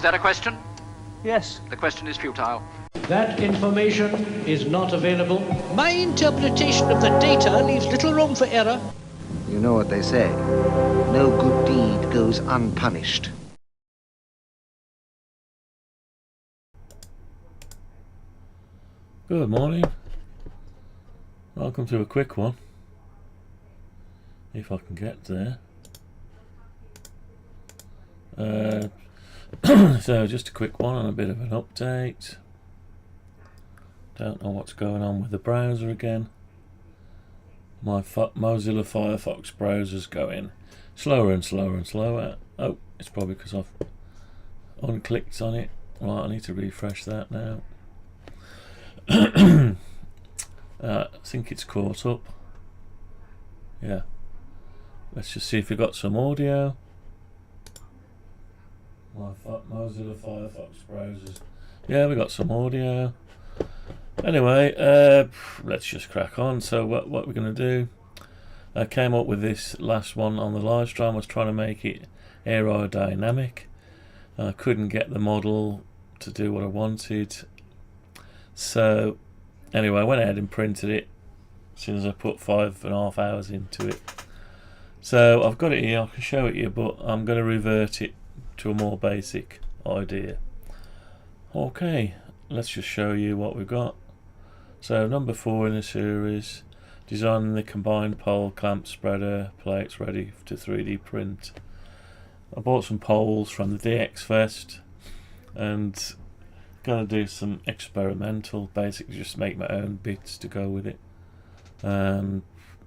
Is that a question? Yes. The question is futile. That information is not available. My interpretation of the data leaves little room for error. You know what they say. No good deed goes unpunished. Good morning. Welcome to a quick one. If I can get there. So just a quick one and a bit of an update. Don't know what's going on with the browser again. My Mozilla Firefox browser's going slower and slower and slower. Oh, it's probably because I've unclicked on it. Right, I need to refresh that now. I think it's caught up. Yeah. Let's just see if we got some audio. My Mozilla Firefox browsers. Yeah, we got some audio. Anyway, let's just crack on. So what we're going to do, I came up with this last one on the live stream. I was trying to make it aerodynamic. I couldn't get the model to do what I wanted. So anyway, I went ahead and printed it as soon as I put 5.5 hours into it. So I've got it here, I can show it you, but I'm going to revert it to a more basic idea. Okay, let's just show you what we've got. So number 4 in the series, designing the combined pole clamp spreader plates ready to 3D print. I bought some poles from the DX Fest and gonna do some experimental, basically just make my own bits to go with it. I don't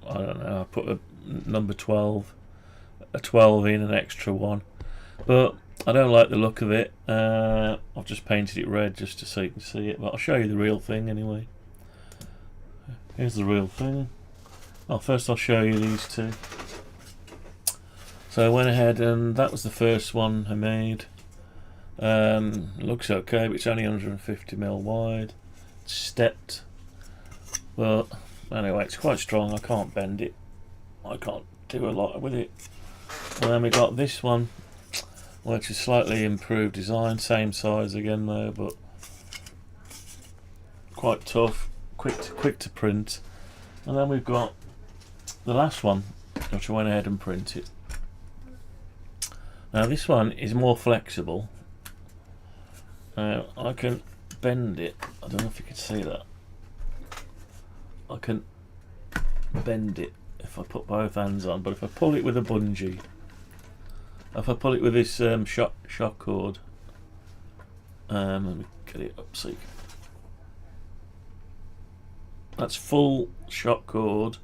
know, I put a number 12, a 12 in, an extra one, but I don't like the look of it. I've just painted it red just so you can see it, but I'll show you the real thing anyway. Here's the real thing. Well, first I'll show you these two. So I went ahead and that was the first one I made. Looks okay, but it's only 150mm wide. It's stepped, but anyway, it's quite strong. I can't bend it. I can't do a lot with it. And then we got this one, which is slightly improved design, same size again though, but quite tough, quick to print. And then we've got the last one, which I went ahead and printed. Now this one is more flexible. I can bend it. I don't know if you can see that. I can bend it if I put both hands on, but if I pull it with a bungee, if I pull it with this shock cord, let me get it up so you can. That's full shock cord.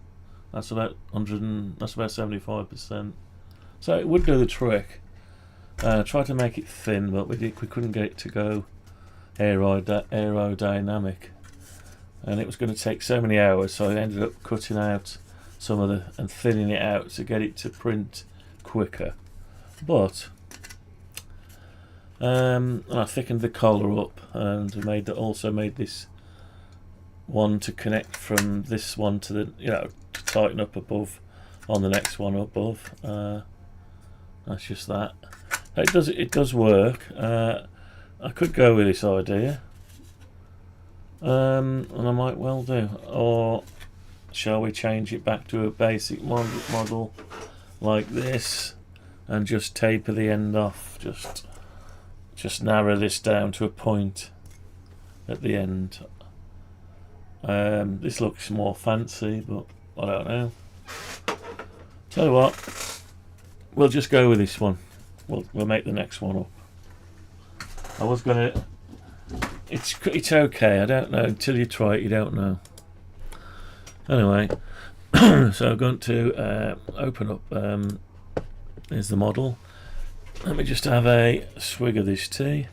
That's about 100. That's about 75%. So it would do the trick. Tried to make it thin, but we couldn't get it to go aerodynamic, and it was going to take so many hours. So I ended up cutting out some of the and thinning it out to get it to print quicker. But I thickened the collar up and also made this one to connect from this one to the to tighten up above on the next one above. That's just that. It does work. I could go with this idea, and I might well do. Or shall we change it back to a basic model like this and just taper the end off? Just narrow this down to a point at the end. This looks more fancy, but I don't know. Tell you what, we'll just go with this one. We'll make the next one up. I was gonna. It's okay. I don't know until you try it. You don't know. Anyway, so I'm going to open up. Here's the model. Let me just have a swig of this tea.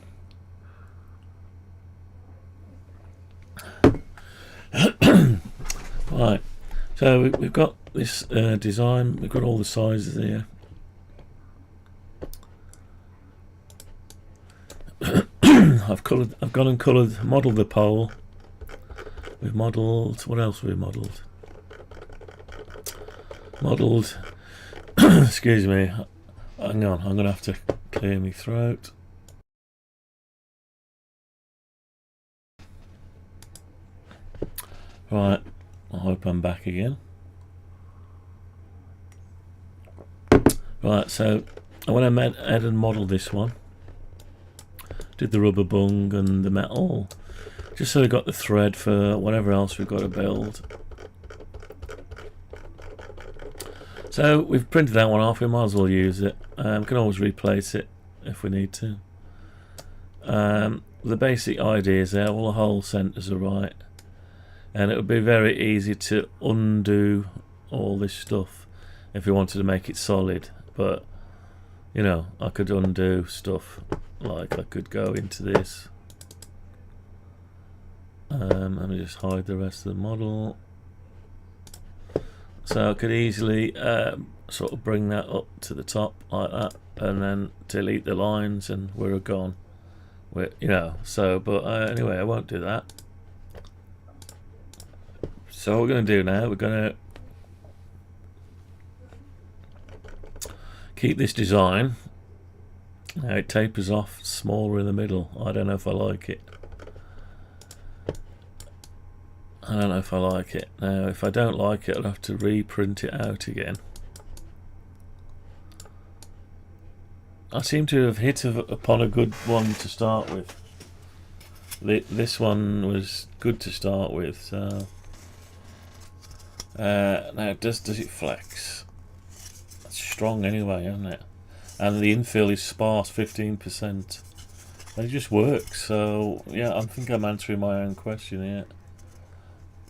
Right. So we've got this design. We've got all the sizes here. I've gone and modelled the pole. We've modelled, what else have we modelled? Excuse me, hang on, I'm going to have to clear my throat. Right, I hope I'm back again. Right, so when I add and modelled this one, did the rubber bung and the metal, just so we got the thread for whatever else we've got to build. So we've printed that one off, we might as well use it. We can always replace it if we need to. The basic idea is there, all the hole centres are right, and it would be very easy to undo all this stuff if we wanted to make it solid. But you know, I could undo stuff, like I could go into this. Let me just hide the rest of the model. So I could easily sort of bring that up to the top like that, and then delete the lines, and we're gone. You know, so but anyway, I won't do that. So what we're going to do now, we're going to keep this design. Now it tapers off smaller in the middle. I don't know if I like it. Now if I don't like it, I'll have to reprint it out again. I seem to have hit upon a good one to start with. This one was good to start with, so now does it flex? It's strong anyway, isn't it? And the infill is sparse, 15%. It just works. So yeah, I think I'm answering my own question here.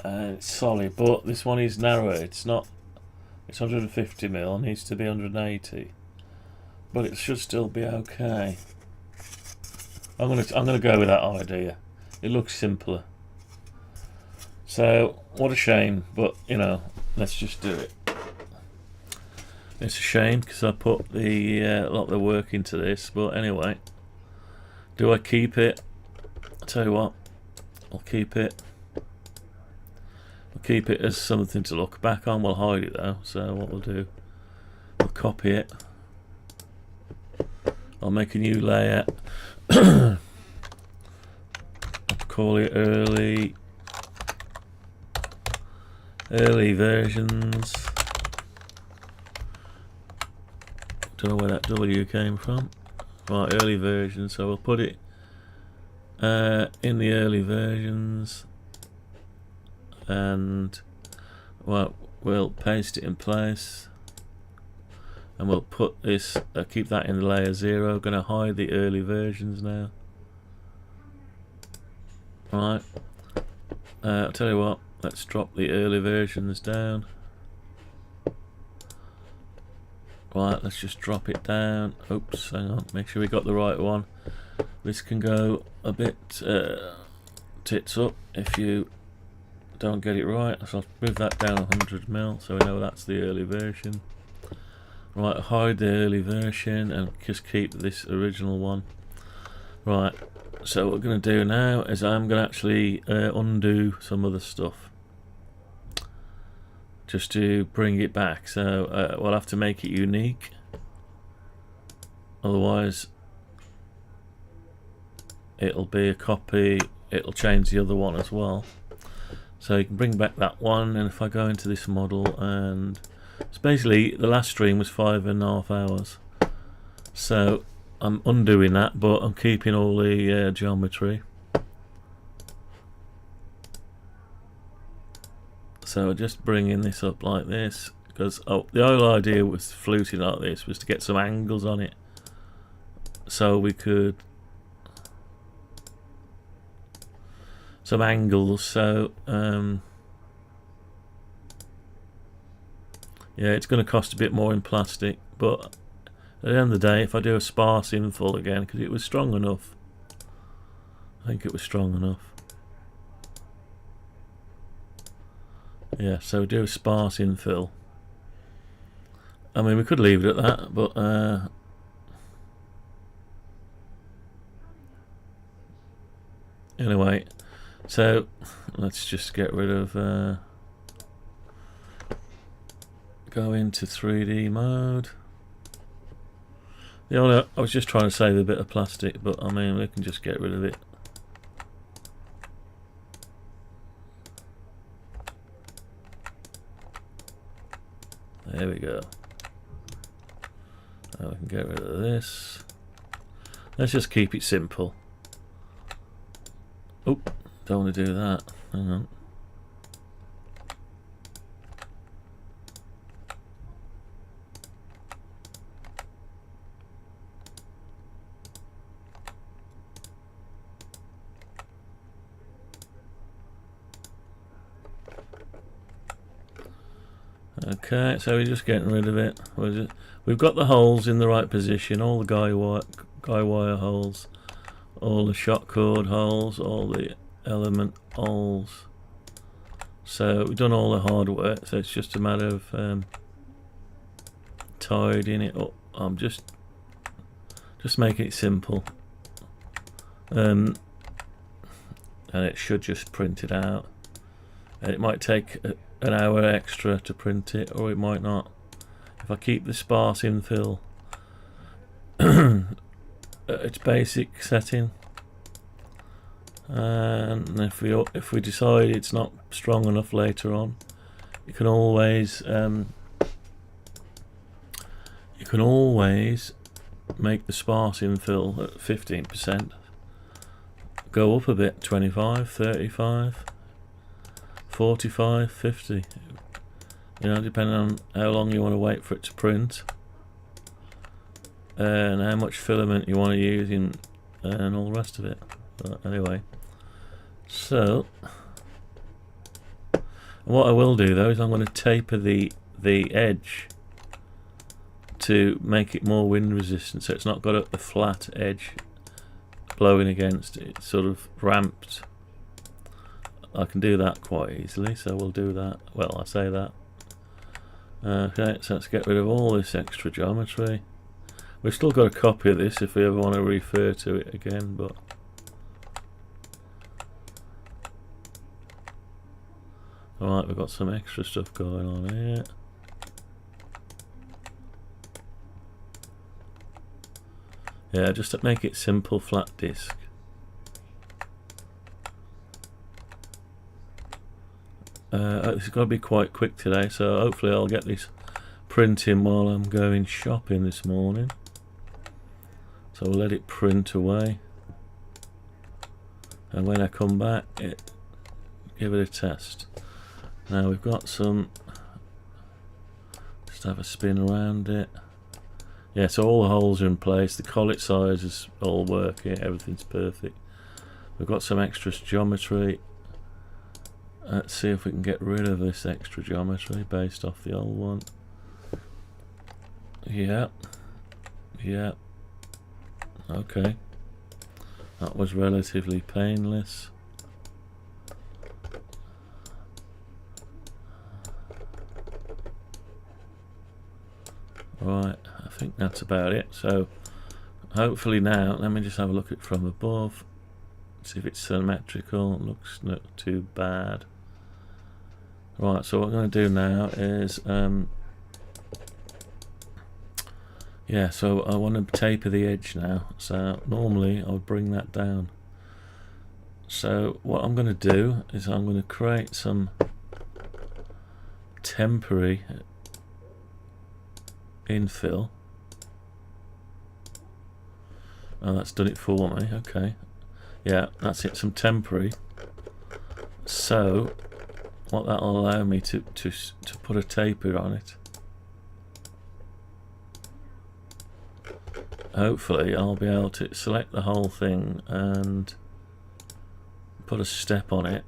It's solid, but this one is narrow. It's not. It's 150 mil. Needs to be 180, but it should still be okay. I'm gonna go with that idea. It looks simpler. So what a shame, but you know, let's just do it. It's a shame because I put the a lot of the work into this, but anyway, do I keep it? I'll tell you what, I'll keep it. I'll keep it as something to look back on. We'll hide it though. So what we'll do, we'll copy it. I'll make a new layer. I'll call it early versions. Don't know where that W came from. Right, early versions. So we'll put it in the early versions, and well, we'll paste it in place, and we'll put this. Keep that in layer 0. Going to hide the early versions now. Right. I'll tell you what. Let's drop the early versions down. Right, let's just drop it down. Oops, hang on, make sure we got the right one. This can go a bit tits up if you don't get it right. So I'll move that down 100 mil so we know that's the early version. Right, hide the early version and just keep this original one. Right, so what we're going to do now is I'm going to actually undo some of the stuff, just to bring it back. So we'll have to make it unique, otherwise it'll be a copy, it'll change the other one as well. So you can bring back that one, and if I go into this model, and it's basically the last stream was 5.5 hours, so I'm undoing that, but I'm keeping all the geometry. So just bringing this up like this, because the whole idea with fluting like this was to get some angles on it, so we could some angles. So yeah, it's going to cost a bit more in plastic, but at the end of the day, if I do a sparse infill again, because it was strong enough, I think it was strong enough. Yeah, so do a sparse infill. I mean, we could leave it at that, but anyway, so let's just get rid of go into 3D mode. I was just trying to save a bit of plastic, but I mean, we can just get rid of it. There we go. Now we can get rid of this. Let's just keep it simple. Oh, don't want to do that. Hang on. Okay, so we're just getting rid of it. We've got the holes in the right position, all the guy wire holes, all the shot cord holes, all the element holes. So we've done all the hard work, so it's just a matter of tidying it up. I'm just making it simple. And it should just print it out. And it might take an hour extra to print it, or it might not. If I keep the sparse infill at its basic setting, and if we decide it's not strong enough later on, you can always make the sparse infill at 15%, go up a bit, 25, 35, 45, 50, you know, depending on how long you want to wait for it to print and how much filament you want to use in and all the rest of it. But anyway, so what I will do though is I'm going to taper the edge to make it more wind resistant, so it's not got a flat edge blowing against it. It's sort of ramped. I can do that quite easily, so we'll do that. Well, I say that. Okay, so let's get rid of all this extra geometry. We've still got a copy of this if we ever want to refer to it again, but alright, we've got some extra stuff going on here. Yeah, just to make it simple, flat disc. It's got to be quite quick today, so hopefully I'll get this printing while I'm going shopping this morning. So we'll let it print away, and when I come back, give it a test. Now we've got some, just have a spin around it. Yeah, so all the holes are in place, the collet size is all working, everything's perfect. We've got some extra geometry. Let's see if we can get rid of this extra geometry based off the old one. Yeah. Okay. That was relatively painless. Right, I think that's about it. So hopefully now, let me just have a look at it from above. See if it's symmetrical. It looks not too bad. Right, so what I'm going to do now is yeah, so I want to taper the edge now. So normally I would bring that down. So what I'm going to do is I'm going to create some temporary infill. Oh, that's done it for me. Okay. Yeah, that's it, some temporary. So what that'll allow me to put a taper on it. Hopefully I'll be able to select the whole thing and put a step on it.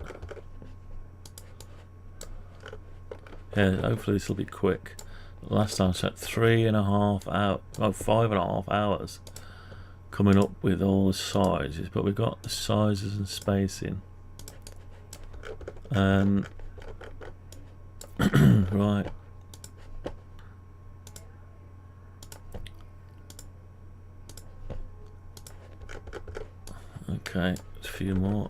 Yeah, hopefully this will be quick. Last time I set 3.5 hours, oh, 5.5 hours coming up with all the sizes, but we've got the sizes and spacing. Right. Okay, a few more.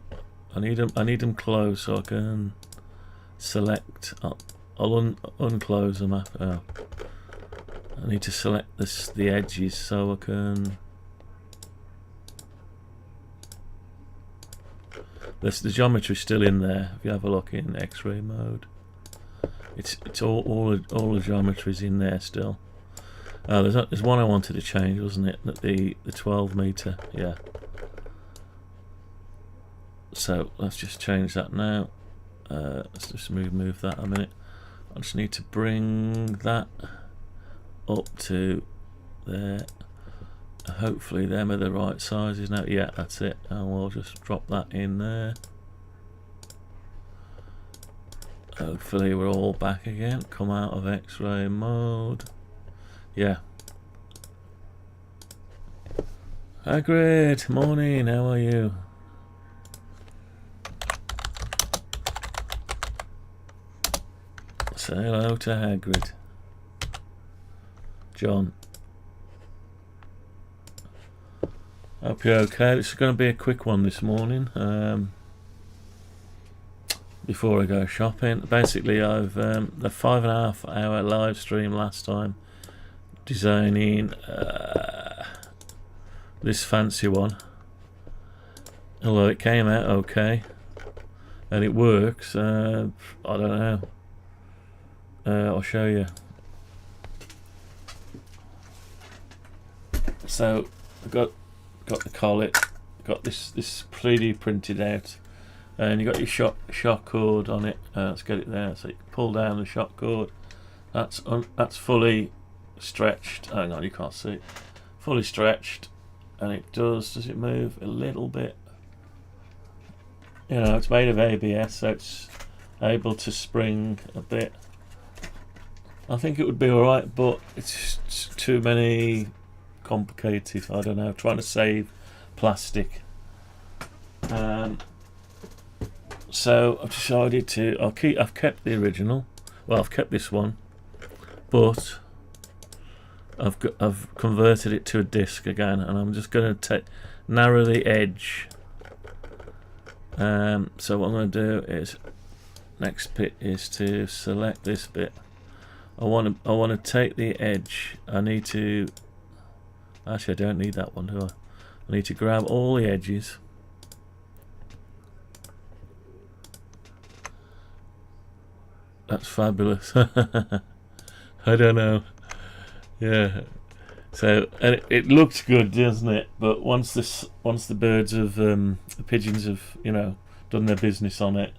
I need them closed so I can select. I'll unclose them after. I need to select the edges so I can. The geometry's still in there if you have a look in X-ray mode. It's all the geometry's in there still. There's one I wanted to change, wasn't it? That the 12 meter, yeah. So let's just change that now. Let's just move that a minute. I just need to bring that up to there. Hopefully them are the right sizes now. Yeah, that's it. And we'll just drop that in there. Hopefully we're all back again. Come out of X-ray mode. Yeah. Hagrid, morning, how are you? Say hello to Hagrid. John. Hope you're okay. This is going to be a quick one this morning. Before I go shopping, basically I've the 5.5 hour live stream last time designing this fancy one. Although it came out okay and it works, I don't know. I'll show you. So I got the collet, got this 3D printed out, and you got your shock cord on it. Let's get it there. So you can pull down the shock cord. That's fully stretched. Hang on, you can't see it. Fully stretched, and it does it move a little bit? You know, it's made of ABS, so it's able to spring a bit. I think it would be alright, but it's too many complicated. I don't know. Trying to save plastic. So I've decided to. I've kept the original. Well, I've kept this one, but I've converted it to a disc again, and I'm just going to narrow the edge. So what I'm going to do is, next bit is to select this bit. I want to take the edge. I need to. Actually, I don't need that one, do I? I need to grab all the edges. That's fabulous. I don't know. Yeah. So, and it looks good, doesn't it? But once the birds have, the pigeons have, done their business on it,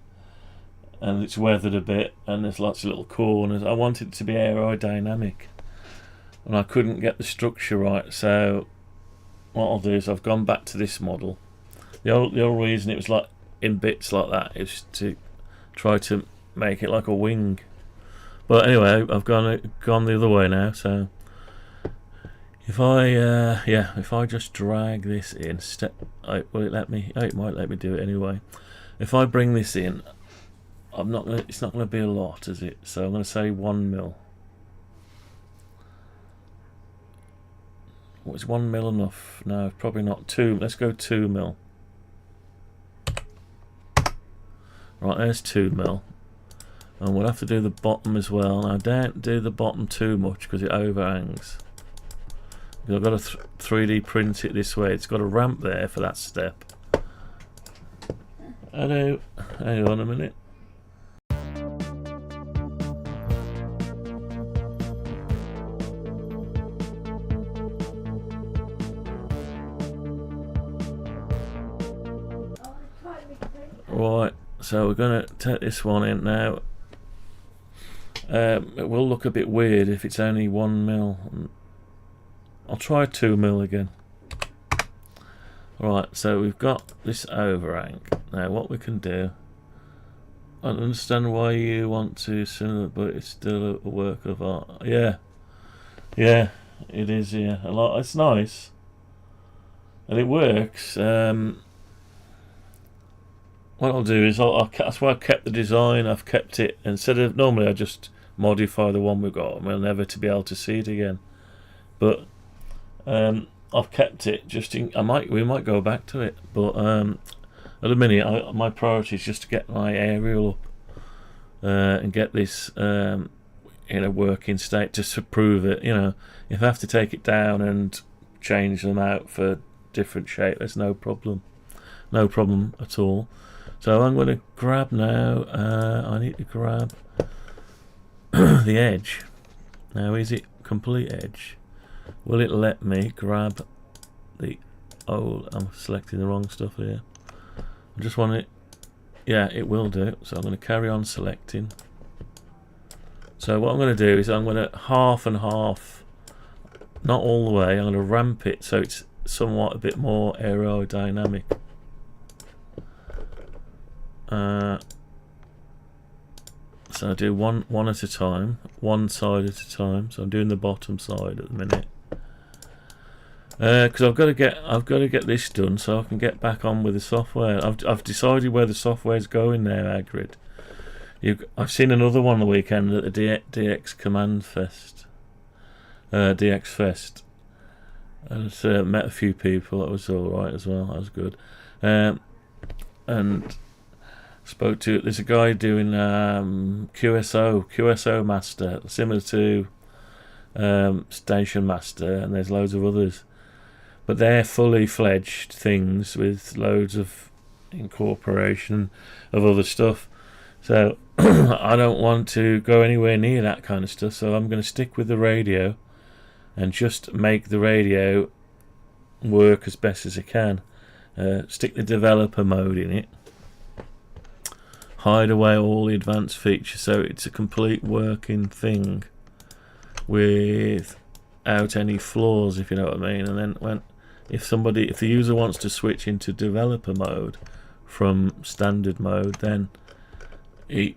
and it's weathered a bit, and there's lots of little corners. I want it to be aerodynamic, and I couldn't get the structure right. So what I'll do is I've gone back to this model. The only reason it was like in bits like that is to try to make it like a wing. But anyway, I've gone the other way now. So if I just drag this in, will it let me? Oh, it might let me do it anyway. If I bring this in, it's not gonna be a lot, is it? So I'm gonna say 1 mil. What is 1 mil enough? No, probably not. 2. Let's go 2 mil. Right, there's 2 mil. And we'll have to do the bottom as well. Now don't do the bottom too much because it overhangs. I've got to 3D print it this way. It's got a ramp there for that step. Hello. Hang on a minute. Right, so we're going to take this one in now. It will look a bit weird if it's only 1 mil. I'll try 2 mil again. Right, so we've got this overhang. Now what we can do, I don't understand why you want to similar, but it's still a work of art. Yeah, it is. Yeah, a lot. It's nice, and it works. What I'll do is that's why I kept the design. I've kept it instead of normally I just modify the one we've got and we'll never to be able to see it again. But I've kept it just in. We might go back to it, but at the minute my priority is just to get my aerial up and get this in a working state just to prove it. If I have to take it down and change them out for different shape, there's no problem at all. So I'm going to grab now. I need to grab the edge. Now, is it complete edge? Will it let me grab the... Oh, I'm selecting the wrong stuff here. I just want it... Yeah, it will do. So I'm going to carry on selecting. So what I'm going to do is I'm going to half and half, not all the way. I'm going to ramp it so it's somewhat a bit more aerodynamic. So I do one at a time, one side at a time. So I'm doing the bottom side at the minute, because I've got to get this done so I can get back on with the software. I've decided where the software's going now, Agrid. I've seen another one the weekend at the DX Command Fest, DX Fest. And met a few people. That was all right as well. That was good. And spoke to. There's a guy doing QSO Master, similar to Station Master, and there's loads of others. But they're fully fledged things with loads of incorporation of other stuff. So I don't want to go anywhere near that kind of stuff. So I'm going to stick with the radio and just make the radio work as best as I can. Stick the developer mode in it. Hide away all the advanced features so it's a complete working thing without any flaws, if you know what I mean. And then if the user wants to switch into developer mode from standard mode, then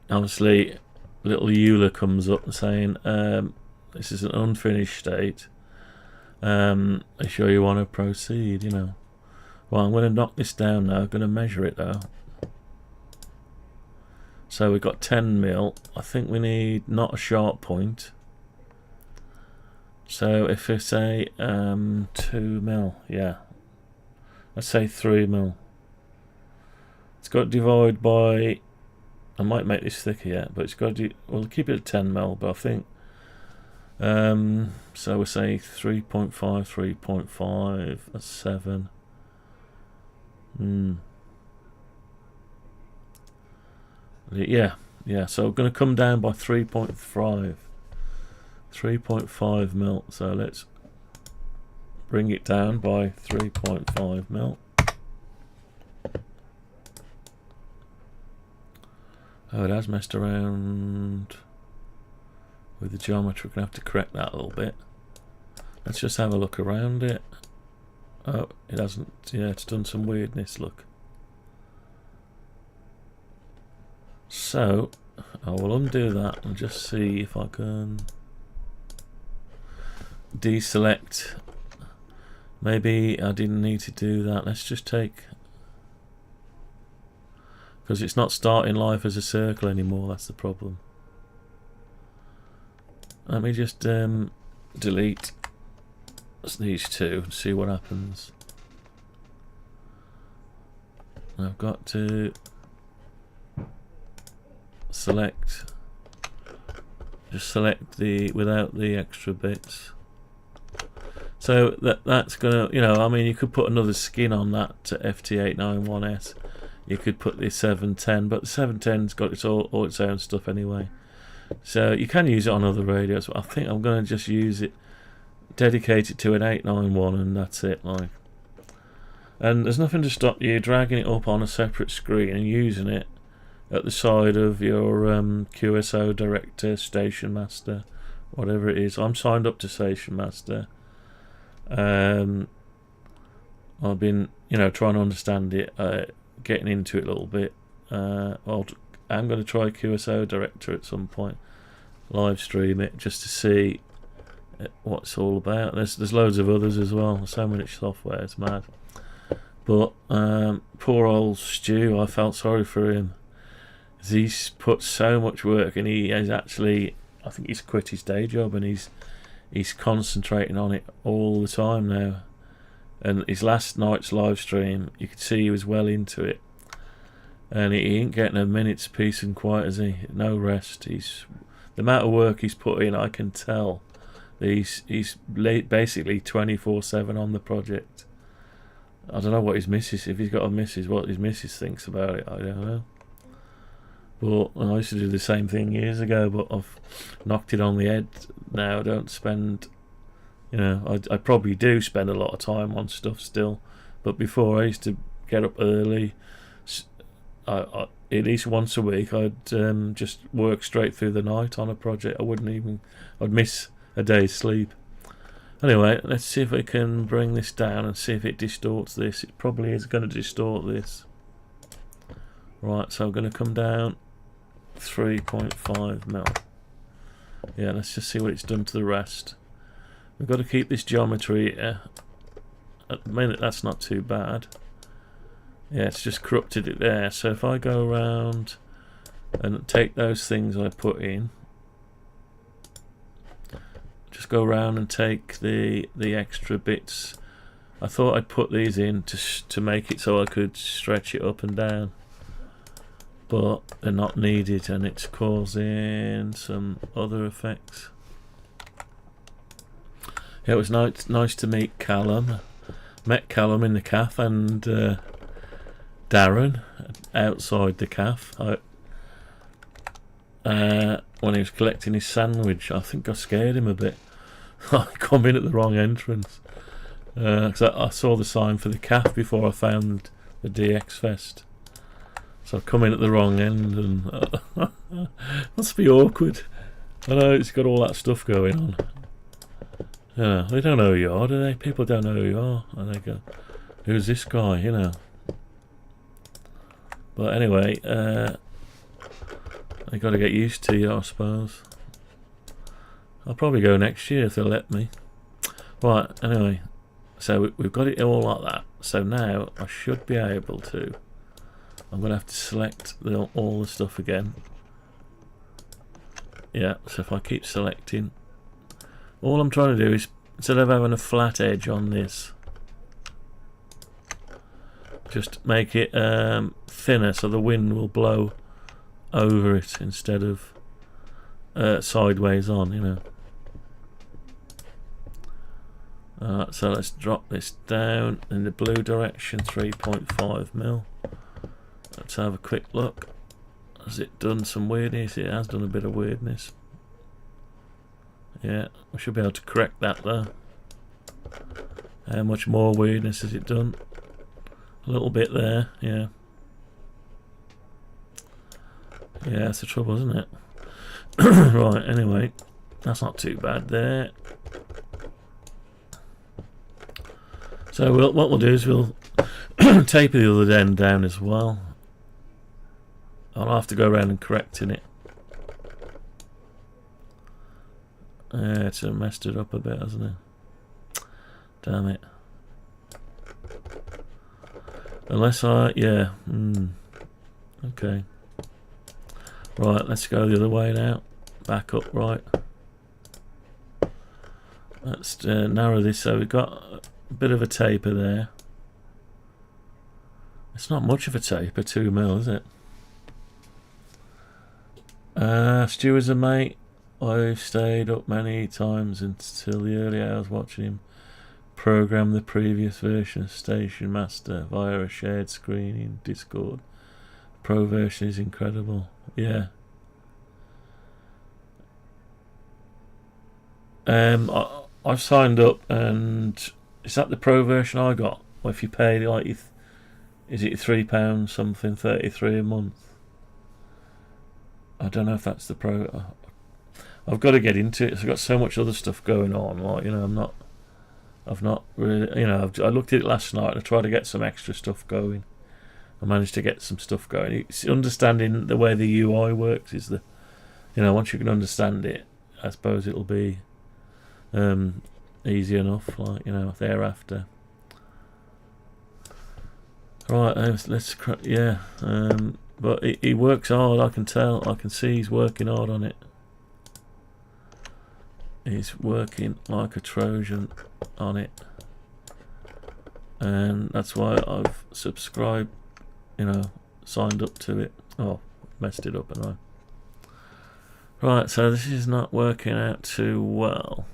obviously little EULA comes up saying this is an unfinished state. Are you sure you want to proceed? You know. Well, I'm going to knock this down now. I'm going to measure it though. So we've got 10 mil. I think we need not a sharp point. So if we say 2 mil, yeah. Let's say 3 mil. It's got to divide by. I might make this thicker yet, but it's got to. We'll keep it at 10 mil, but I think. So we'll say 3.5, 3.5, that's 7. Yeah. So we're going to come down by 3.5 mil. So let's bring it down by 3.5 mil. Oh, it has messed around with the geometry. We're going to have to correct that a little bit. Let's just have a look around it. Oh, it hasn't. Yeah, it's done some weirdness. Look. So, I will undo that and just see if I can deselect. Maybe I didn't need to do that. Let's just take, because it's not starting life as a circle anymore. That's the problem. Let me just delete these two and see what happens. I've got to just select the without the extra bits. So that's gonna, you know, I mean, you could put another skin on that FT891S. You could put the 710, but the 710's got all its own stuff anyway. So you can use it on other radios, but I think I'm going to just use it, dedicate it to an 891, and that's it. Like, and there's nothing to stop you dragging it up on a separate screen and using it at the side of your QSO Director, Station Master, whatever it is. I'm signed up to Station Master. I've been, you know, trying to understand it, getting into it a little bit. I'm going to try QSO Director at some point, live stream it just to see what it's all about. There's loads of others as well. There's so much software, it's mad. But poor old Stu, I felt sorry for him. He's put so much work, and he has actually, I think he's quit his day job, and he's concentrating on it all the time now. And his last night's live stream, you could see he was well into it, and he ain't getting a minute's peace and quiet, is he? No rest. The amount of work he's put in, I can tell. He's basically 24/7 on the project. I don't know what his missus, if he's got a missus, what his missus thinks about it, I don't know. But I used to do the same thing years ago, but I've knocked it on the head now. I don't spend, you know, I probably do spend a lot of time on stuff still, but before I used to get up early. I at least once a week I'd just work straight through the night on a project. I'd miss a day's sleep. Anyway, let's see if we can bring this down and see if it distorts this. It probably is going to distort this. Right, so I'm going to come down 3.5 mil. Yeah, let's just see what it's done to the rest. We've got to keep this geometry at the minute. That's not too bad. Yeah, it's just corrupted it there. So if I go around and take those things I put in, just go around and take the extra bits. I thought I'd put these in to make it so I could stretch it up and down, but they're not needed, and it's causing some other effects. Yeah, it was nice to meet Callum. Met Callum in the cafe and Darren outside the cafe. When he was collecting his sandwich, I think I scared him a bit. I come in at the wrong entrance because I saw the sign for the cafe before I found the DX Fest. So I've come in at the wrong end, and must be awkward. I know it's got all that stuff going on. Yeah, they don't know who you are, do they? People don't know who you are, and they go, "Who's this guy?" You know. But anyway, I got to get used to you, I suppose. I'll probably go next year if they'll let me. Right, anyway, so we've got it all like that. So now I should be able to. I'm going to have to select all the stuff again. Yeah, so if I keep selecting, all I'm trying to do is, instead of having a flat edge on this, just make it thinner so the wind will blow over it instead of sideways on, you know. So let's drop this down in the blue direction, 3.5 mil. Let's have a quick look. Has it done some weirdness? It has done a bit of weirdness. Yeah, we should be able to correct that though. How much more weirdness has it done? A little bit there, yeah. Yeah, that's the trouble, isn't it? Right, anyway, that's not too bad there. So what we'll do is we'll taper the other end down as well. I'll have to go around and correcting it. Yeah, it's messed it up a bit, hasn't it? Damn it. Unless yeah. Okay. Right, let's go the other way now. Back up, right. Let's narrow this so we've got a bit of a taper there. It's not much of a taper, 2 mil, is it? Stu is a mate. I've stayed up many times until the early hours watching him program the previous version of Station Master via a shared screen in Discord. Pro version is incredible. Yeah. I've signed up, and is that the pro version I got? Or if you pay like, is it £3 something, 33 a month? I don't know if that's the pro. I've got to get into it. I've got so much other stuff going on. Like, you know, I've not really, you know, I looked at it last night and I tried to get some extra stuff going. I managed to get some stuff going. It's understanding the way the UI works is the, you know, once you can understand it, I suppose it'll be easy enough, like, you know, thereafter. Right, let's yeah. But he works hard, I can tell. I can see he's working hard on it. He's working like a Trojan on it. And that's why I've subscribed, you know, signed up to it. Oh, messed it up anyway. Right, so this is not working out too well.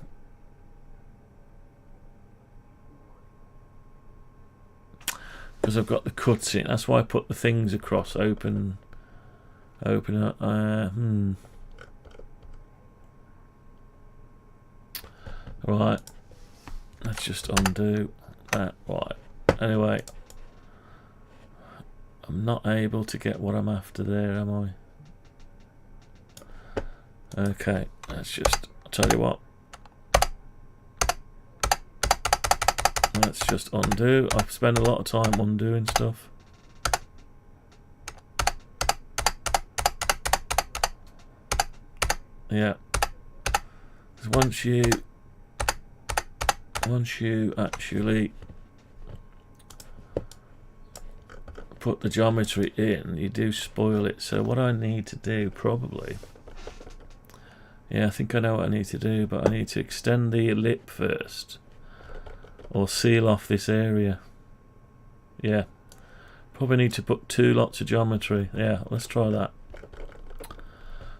Because I've got the cuts in. That's why I put the things across, open Open up. Right. Let's just undo that. Right. Anyway, I'm not able to get what I'm after there, am I? Okay. Let's just. I'll tell you what. Let's just undo. I spend a lot of time undoing stuff. Yeah. Because once you actually put the geometry in, you do spoil it. So what I need to do probably, yeah, I think I know what I need to do, but I need to extend the lip first. Or seal off this area. Yeah. Probably need to put 2 lots of geometry. Yeah, let's try that.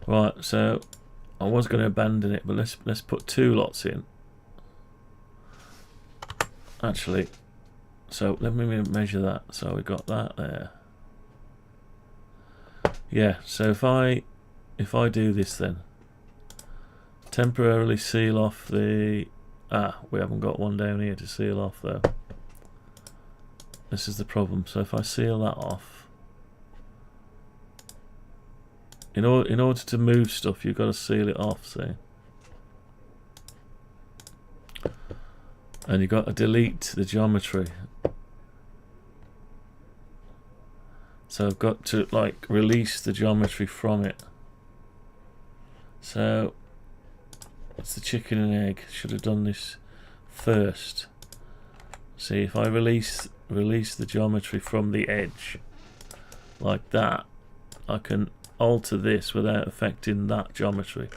Right, so I was going to abandon it, but let's put 2 lots in. Actually, so let me measure that. So we got that there. Yeah, so if I do this then, temporarily seal off the. We haven't got one down here to seal off though. This is the problem. So if I seal that off, in order to move stuff, you've got to seal it off. See, and you've got to delete the geometry. So I've got to like release the geometry from it. So. It's the chicken and egg. Should have done this first. See, if I release the geometry from the edge like that, I can alter this without affecting that geometry.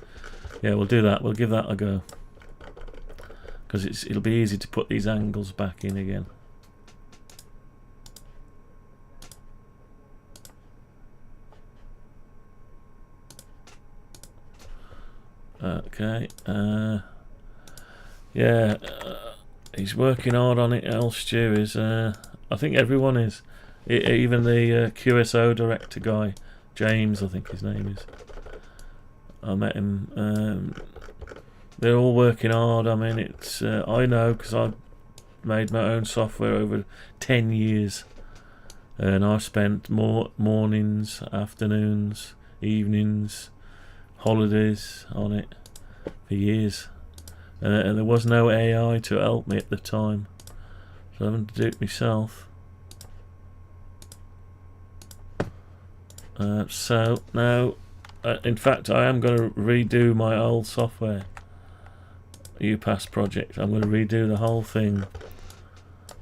Yeah, we'll do that. We'll give that a go, because it'll be easy to put these angles back in again. Okay, yeah, he's working hard on it. Stu is, I think everyone is, even the QSO director guy, James, I think his name is. I met him. They're all working hard. I mean, it's I know because I've made my own software over 10 years, and I've spent more mornings, afternoons, evenings, holidays on it for years, and there was no AI to help me at the time, so I'm having to do it myself. So now, in fact, I am going to redo my old software UPass project. I'm going to redo the whole thing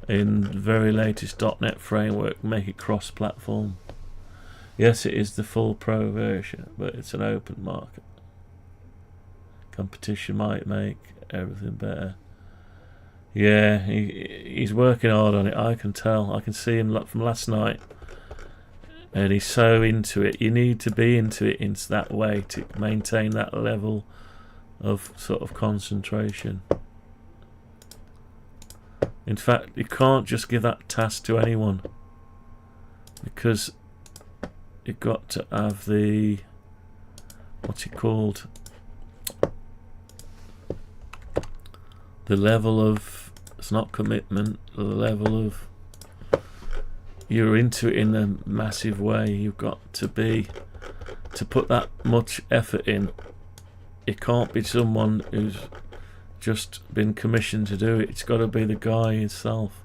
in the very latest .NET framework, make it cross-platform. Yes, it is the full pro version, but it's an open market. Competition might make everything better. Yeah, he's working hard on it. I can tell. I can see him from last night, and he's so into it. You need to be into it in that way to maintain that level of sort of concentration. In fact, you can't just give that task to anyone, because you've got to have the, what's it called, the level of, it's not commitment, the level of, you're into it in a massive way. You've got to be, to put that much effort in, it can't be someone who's just been commissioned to do it. It's got to be the guy himself.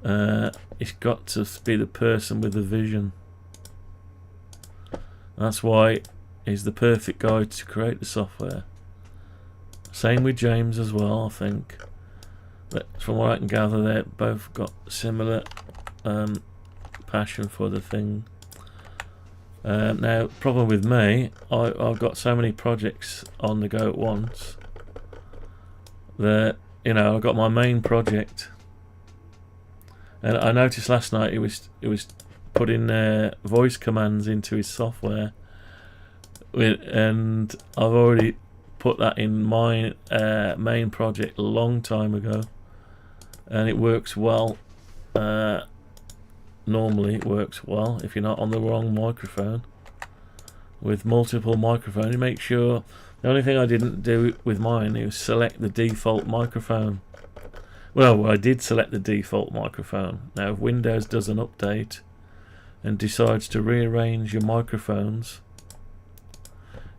It's got to be the person with the vision. That's why he's the perfect guy to create the software. Same with James as well, I think. But from what I can gather, they've both got similar passion for the thing. Now, problem with me, I've got so many projects on the go at once that, you know, I've got my main project, and I noticed last night it was putting voice commands into his software, and I've already put that in my main project a long time ago, and it works well. Normally it works well if you're not on the wrong microphone. with multiple microphones. You make sure. The only thing I didn't do with mine is select the default microphone. Well, I did select the default microphone. Now, if Windows does an update and decides to rearrange your microphones,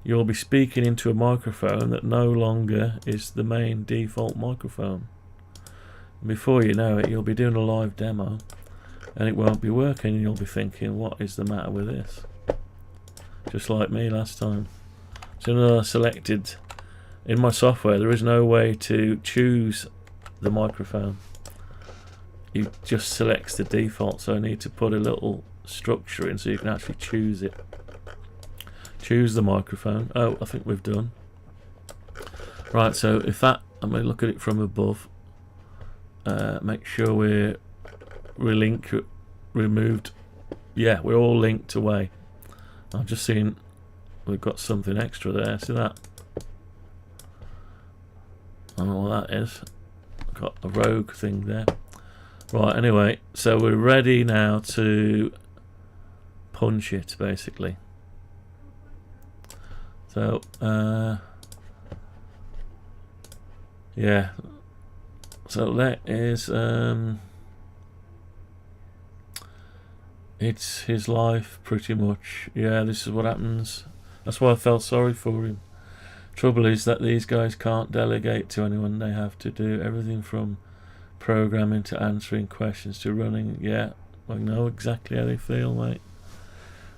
you'll be speaking into a microphone that no longer is the main default microphone. Before you know it, you'll be doing a live demo and it won't be working, and you'll be thinking, what is the matter with this? Just like me last time. So when I selected, in my software there is no way to choose the microphone. It just selects the default, so I need to put a little structure in so you can actually choose it. Choose the microphone. Oh, I think we've done. Right, so if that, I'm going to look at it from above. Make sure we're removed. Yeah, we're all linked away. I've just seen we've got something extra there. See that? I don't know what that is. Got a rogue thing there. Right, anyway, so we're ready now to punch it, basically. So, yeah. So that is, it's his life, pretty much. Yeah, this is what happens. That's why I felt sorry for him. Trouble is that these guys can't delegate to anyone. They have to do everything from programming to answering questions to running. Yeah, I know exactly how they feel, mate.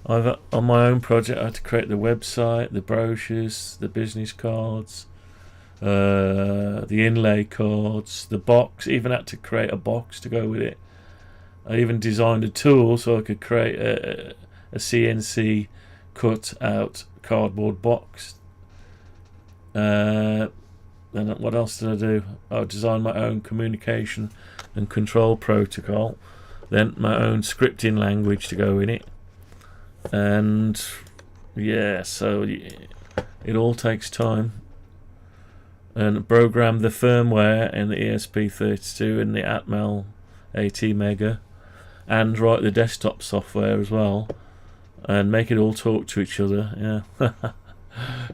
I've on my own project I had to create the website, the brochures, the business cards, the inlay cards, the box. Even had to create a box to go with it. I even designed a tool so I could create a CNC cut out cardboard box. Then what else did I do? I designed my own communication and control protocol, then my own scripting language to go in it, and yeah, so it all takes time. And program the firmware in the ESP32 and the Atmel AT Mega, and write the desktop software as well, and make it all talk to each other. Yeah.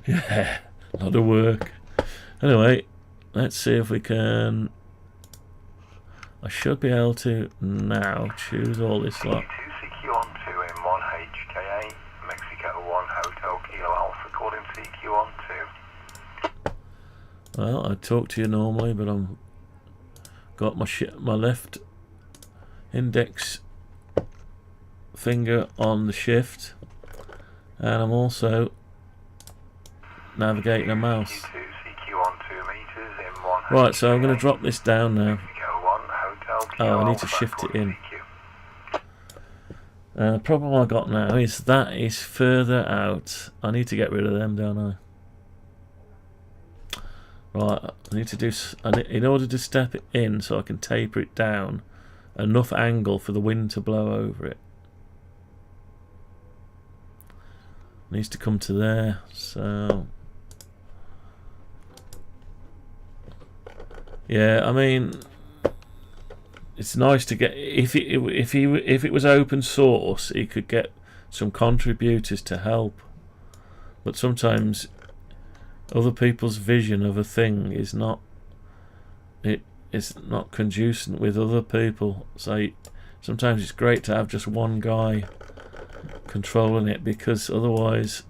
Yeah, a lot of work. Anyway, let's see if we can. I should be able to now choose all this lot. CQ12 in 1 HKA, Mexico 1 Hotel Kilo Alpha, calling CQ12. Well, I talk to you normally, but I'm got my left index finger on the shift, and I'm also navigating a mouse. Right, so I'm going to drop this down now. Oh, I need to shift it in. The problem I got now is that is further out. I need to get rid of them, don't I? Right, I need to do, in order to step it in so I can taper it down, enough angle for the wind to blow over it. It needs to come to there, so yeah, I mean, it's nice to get, if it was open source, it could get some contributors to help, but sometimes other people's vision of a thing is not conducive with other people. So sometimes it's great to have just one guy controlling it, because otherwise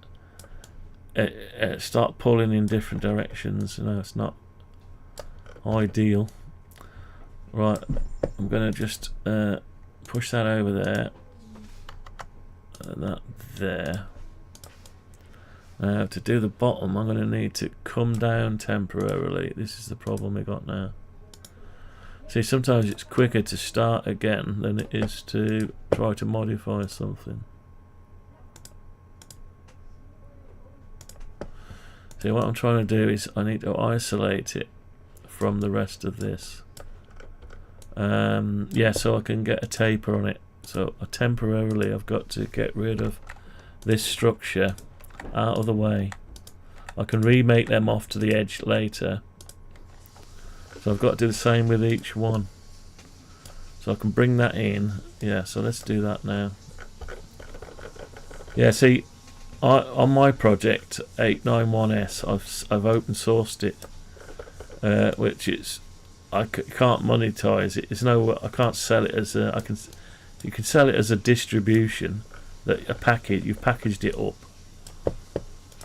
it start pulling in different directions. You know, it's not ideal. Right, I'm gonna just push that over there, that there. Now to do the bottom, I'm gonna need to come down temporarily. This is the problem we got now. See, sometimes it's quicker to start again than it is to try to modify something. See, what I'm trying to do is I need to isolate it from the rest of this. Yeah, so I can get a taper on it. So temporarily I've got to get rid of this structure out of the way. I can remake them off to the edge later. So I've got to do the same with each one. So I can bring that in. Yeah, so let's do that now. Yeah, see, on my project 891S, I've open sourced it, which is can't monetize it. There's no, I can't sell it as a, you can sell it as a distribution, that a package, you've packaged it up,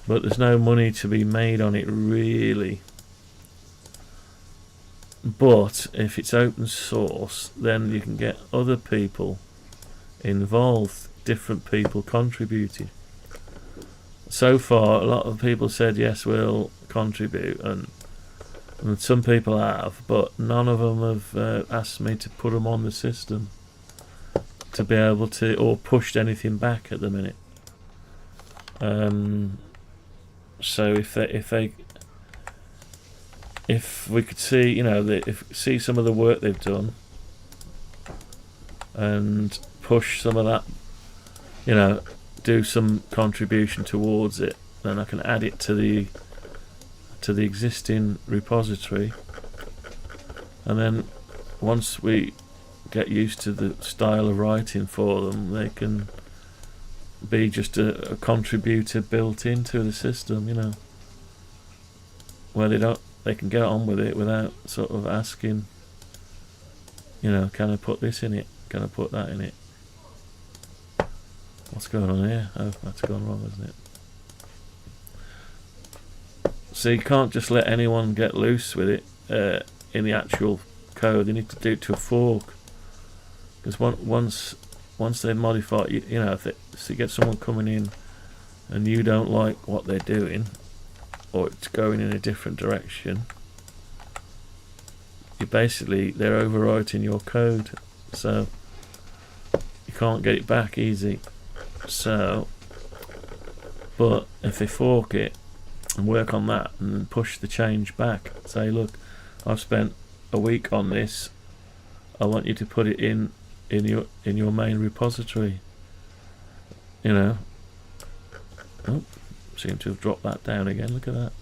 but there's no money to be made on it really. But if it's open source, then you can get other people involved, different people contributing. So far, a lot of people said yes, we'll contribute, and some people have, but none of them have asked me to put them on the system to be able to, or pushed anything back at the minute. So if we could see, you know, see some of the work they've done and push some of that, you know, do some contribution towards it, then I can add it to the existing repository, and then once we get used to the style of writing for them, they can be just a contributor built into the system, you know, where they can get on with it without sort of asking, you know, can I put this in it, can I put that in it. What's going on here? Oh, that's gone wrong, hasn't it? So you can't just let anyone get loose with it in the actual code. You need to do it to a fork, because once they modify, you know, if you get someone coming in and you don't like what they're doing, or it's going in a different direction, they're overwriting your code, so you can't get it back easy. So, but if they fork it and work on that and push the change back, say, look, I've spent a week on this, I want you to put it in your main repository, you know. Oh, seem to have dropped that down again, look at that.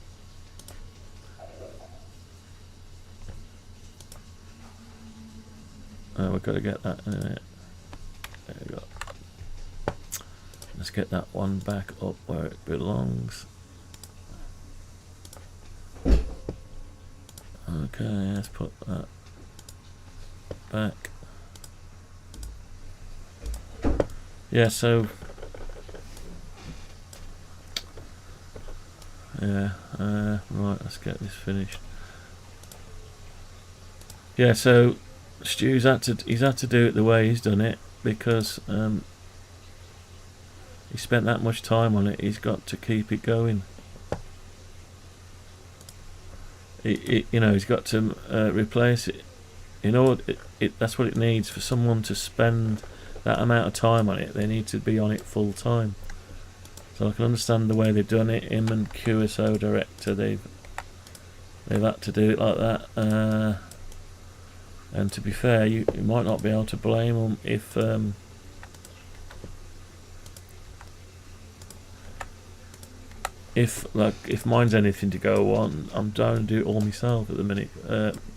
Oh, we've got to get that in it. There we go. Let's get that one back up where it belongs. Okay, let's put that back. Yeah, so yeah, right, let's get this finished. Yeah, so Stu's had to do it the way he's done it, because he spent that much time on it. He's got to keep it going. You know, he's got to replace it. In order, that's what it needs for someone to spend that amount of time on it. They need to be on it full time. So I can understand the way they've done it. Him and QSO director, they've had to do it like that. And to be fair, you might not be able to blame them if mine's anything to go on. I'm trying to do it all myself at the minute,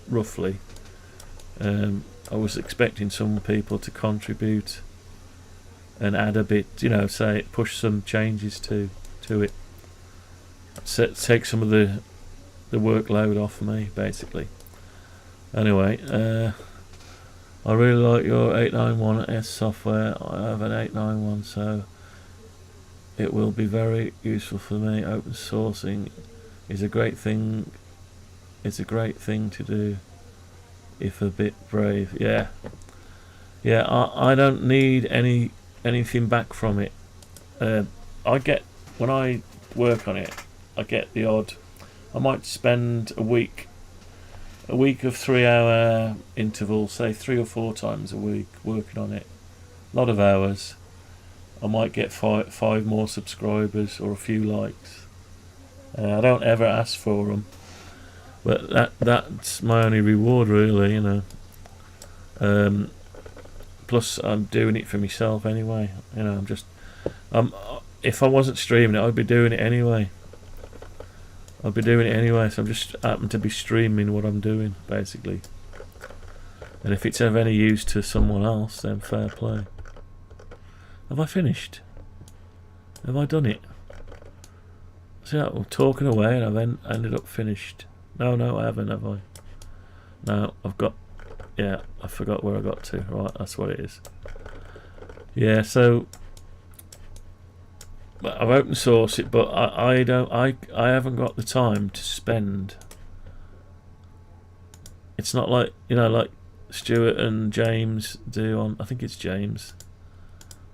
roughly. I was expecting some people to contribute and add a bit, you know, say push some changes to it, take some of the workload off me, basically. Anyway, I really like your 891S software. I have an 891, so it will be very useful for me. Open sourcing is a great thing. It's a great thing to do if a bit brave. Yeah, I don't need anything back from it. I get, when I work on it, I get the odd, I might spend a week of 3-hour intervals, say 3 or 4 times a week working on it. A lot of hours. I might get 5 more subscribers or a few likes. I don't ever ask for them, but that's my only reward, really, you know. Plus I'm doing it for myself anyway, you know. If I wasn't streaming it, I'd be doing it anyway. So I'm just happen to be streaming what I'm doing, basically. And if it's of any use to someone else, then fair play. Have I finished? Have I done it? See, I'm talking away and I've ended up finished. No, I haven't, have I? No, I've got... Yeah, I forgot where I got to. Right, that's what it is. Yeah, so... I've open sourced it, but I haven't got the time to spend. It's not like, you know, like Stuart and James do on, I think it's James,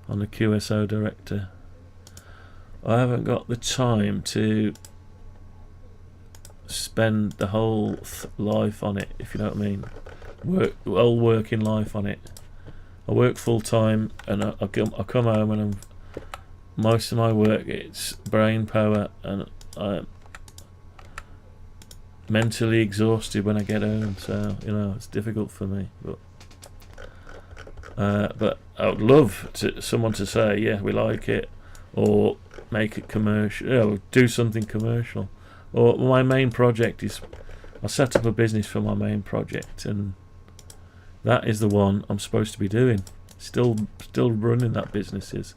on the QSO director. I haven't got the time to spend the whole life on it, if you know what I mean. Whole working life on it. I work full time, and I come home and most of my work, it's brain power, and I'm mentally exhausted when I get home. So you know, it's difficult for me. But I would love someone to say, yeah, we like it, or make it commercial, you know, do something commercial. Or my main project is, I set up a business for my main project, and that is the one I'm supposed to be doing. Still running that business is,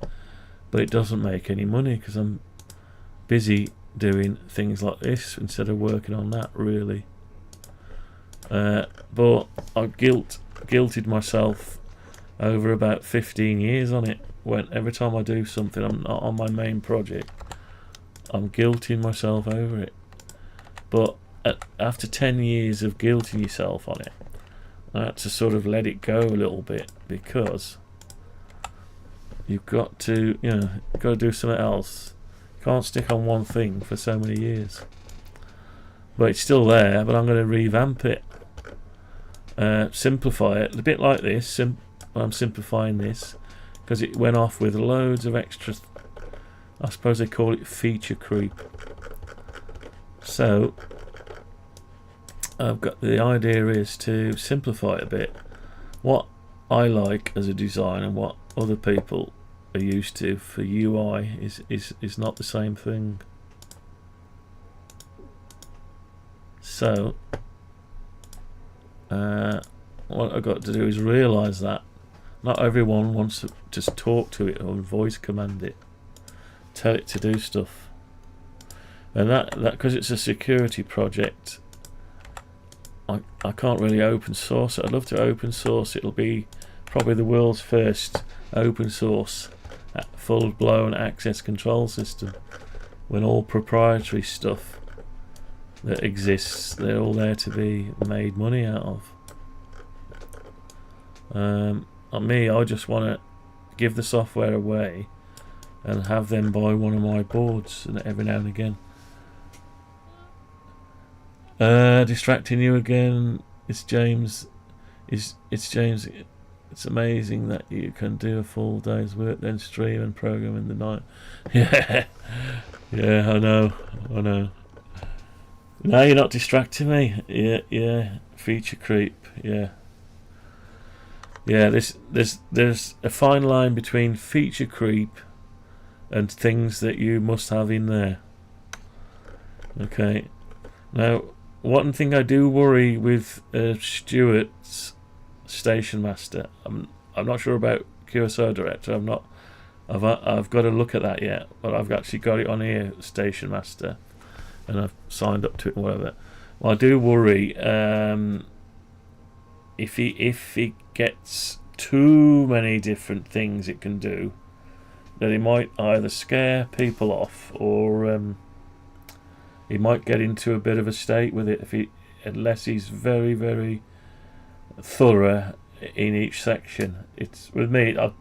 but it doesn't make any money because I'm busy doing things like this instead of working on that, really. But I've guilted myself over about 15 years on it. When every time I do something, I'm not on my main project, I'm guilting myself over it. But after 10 years of guilting yourself on it, I had to sort of let it go a little bit, because you've got to, you know, you've got to do something else. You can't stick on one thing for so many years. But it's still there, but I'm going to revamp it, simplify it, a bit like this. I'm simplifying this because it went off with loads of extra, I suppose they call it feature creep. So I've got, the idea is to simplify it a bit. What I like as a designer and what other people are used to for UI is not the same thing. So what I've got to do is realise that not everyone wants to just talk to it or voice command it, tell it to do stuff. And that because it's a security project, I can't really open source it. I'd love to open source it. It'll be probably the world's first open source full-blown access control system, when all proprietary stuff that exists, they're all there to be made money out of. On me, I just want to give the software away and have them buy one of my boards, and every now and again. Distracting you again. It's James. It's James. It's amazing that you can do a full day's work, then stream and program in the night. Yeah, I know. No, you're not distracting me. Yeah. Feature creep. Yeah. There's a fine line between feature creep and things that you must have in there. Okay. Now, one thing I do worry with Stuart's Station Master, I'm not sure about QSO Director. I've got to look at that yet, but I've actually got it on here, Station Master, and I've signed up to it and whatever. Well, I do worry if he gets too many different things it can do, that he might either scare people off, or he might get into a bit of a state with it unless he's very, very thorough in each section. It's with me, I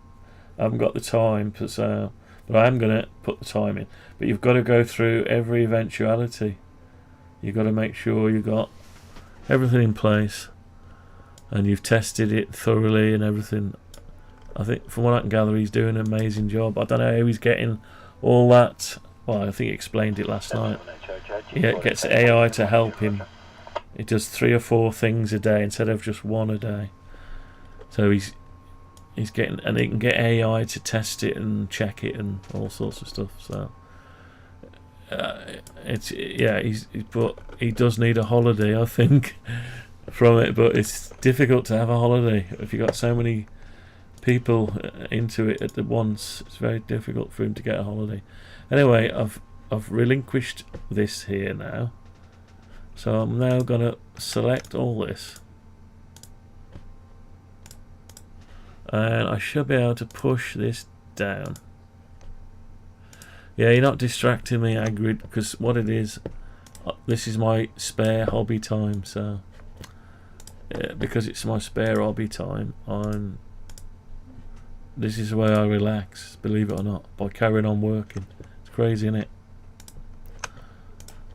haven't got the time, so, but I am going to put the time in. But you've got to go through every eventuality. You've got to make sure you've got everything in place and you've tested it thoroughly and everything. I think from what I can gather, he's doing an amazing job. I don't know how he's getting all that. Well, I think he explained it last night. Yeah, it gets AI to help him. It does 3 or 4 things a day instead of just 1 a day. So he's getting, and he can get AI to test it and check it and all sorts of stuff. So but he does need a holiday, I think, from it. But it's difficult to have a holiday if you've got so many people into it at once. It's very difficult for him to get a holiday. Anyway, I've I've relinquished this here now. So I'm now going to select all this. And I should be able to push this down. Yeah, you're not distracting me, Agrid, because what it is, this is my spare hobby time, so yeah, because it's my spare hobby time, this is the way I relax, believe it or not, by carrying on working. It's crazy, isn't it?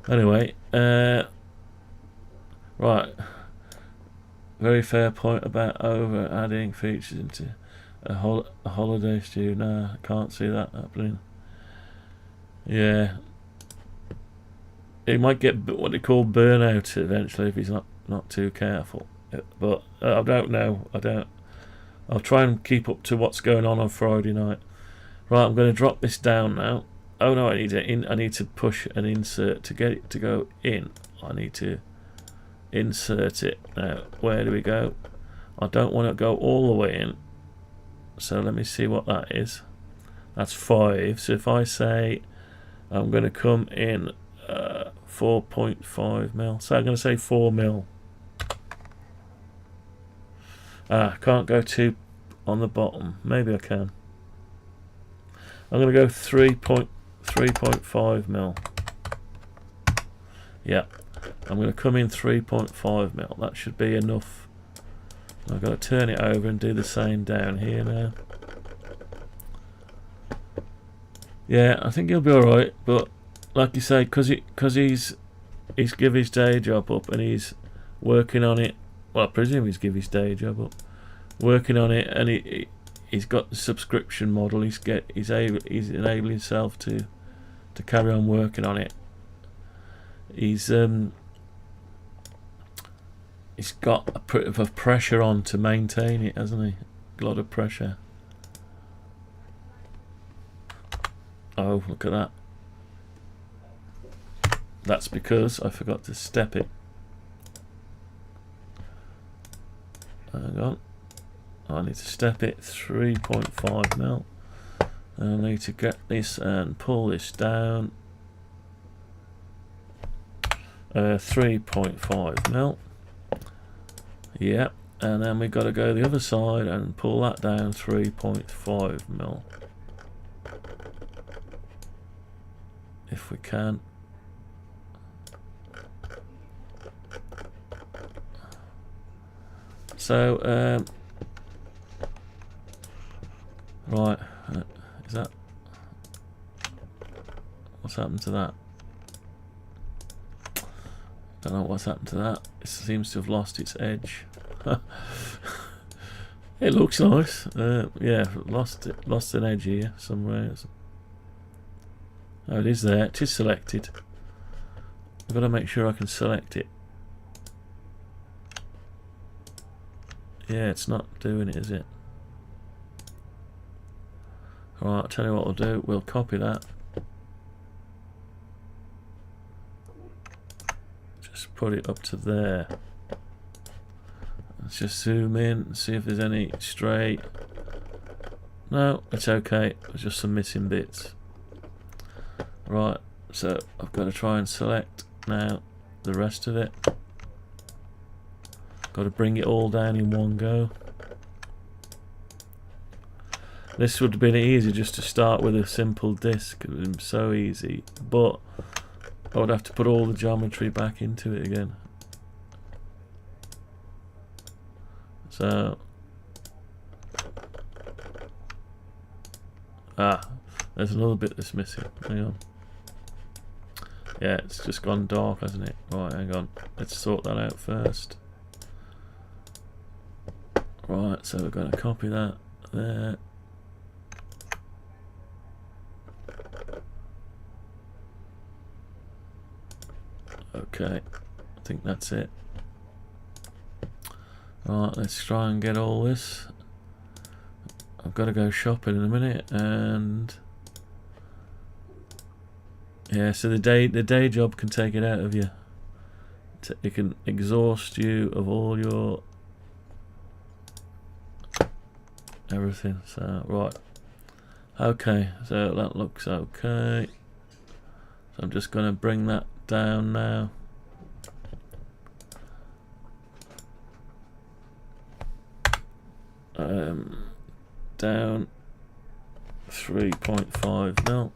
Anyway, right. Very fair point about over adding features into a holiday studio. No, I can't see that happening. Yeah, he might get what they call burnout eventually if he's not too careful. But I don't know. I'll try and keep up to what's going on Friday night. Right, I'm going to drop this down now. Oh no, I need to push an insert to get it to go in. I need to insert it now. Where do we go? I don't want to go all the way in. So let me see what that is. That's 5. So if I say I'm going to come in 4.5 mil. So I'm going to say 4 mil. Can't go 2 on the bottom. Maybe I can. I'm going to go 3.5 mil. Yeah. I'm going to come in 3.5 mil. That should be enough. I've got to turn it over and do the same down here now. Yeah, I think he'll be alright, but like you say, because he's give his day job up and he's working on it. Well, I presume he's give his day job up, working on it, and he's got the subscription model. He's enabling himself to carry on working on it. He's got a bit of a pressure on to maintain it, hasn't he? A lot of pressure. Oh, look at that. That's because I forgot to step it. Hang on. I need to step it 3.5 mil. I need to get this and pull this down. 3.5 mil. Yep. And then we've got to go the other side and pull that down 3.5 mil. If we can. So, right, is that, what's happened to that? Don't know what's happened to that. It seems to have lost its edge. It looks nice. Yeah, lost an edge here somewhere. Oh, it is there. It is selected. I've got to make sure I can select it. Yeah, it's not doing it, is it? Alright, I'll tell you what we'll do. We'll copy that. Just put it up to there. Let's just zoom in and see if there's any stray. No, it's okay. There's just some missing bits. Right, so I've got to try and select now the rest of it. Got to bring it all down in one go. This would have been easy just to start with a simple disc. It would have been so easy, but I would have to put all the geometry back into it again. So, there's another bit that's missing. Hang on. Yeah, it's just gone dark, hasn't it? Right, hang on. Let's sort that out first. Right, so we're going to copy that there. Okay, I think that's it. Right, let's try and get all this. I've got to go shopping in a minute, and yeah, so the day job can take it out of you. It can exhaust you of all your everything. So right, okay, so that looks okay. I'm just going to bring that down now. Down 3.5 mil.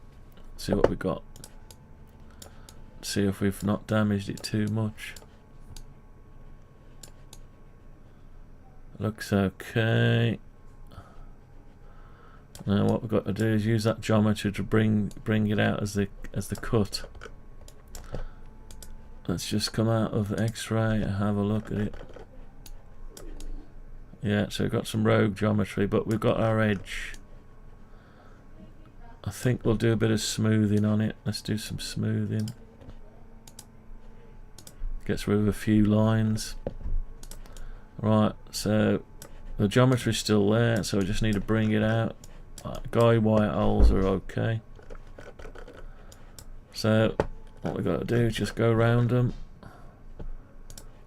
See what we got. See if we've not damaged it too much. Looks okay. Now what we've got to do is use that geometry to bring it out as the cut. Let's just come out of X-ray and have a look at it. Yeah, so we've got some rogue geometry, but we've got our edge. I think we'll do a bit of smoothing on it. Let's do some smoothing. Gets rid of a few lines. Right, so the geometry's still there, so we just need to bring it out. Guy wire holes are okay. So what we've got to do is just go around them.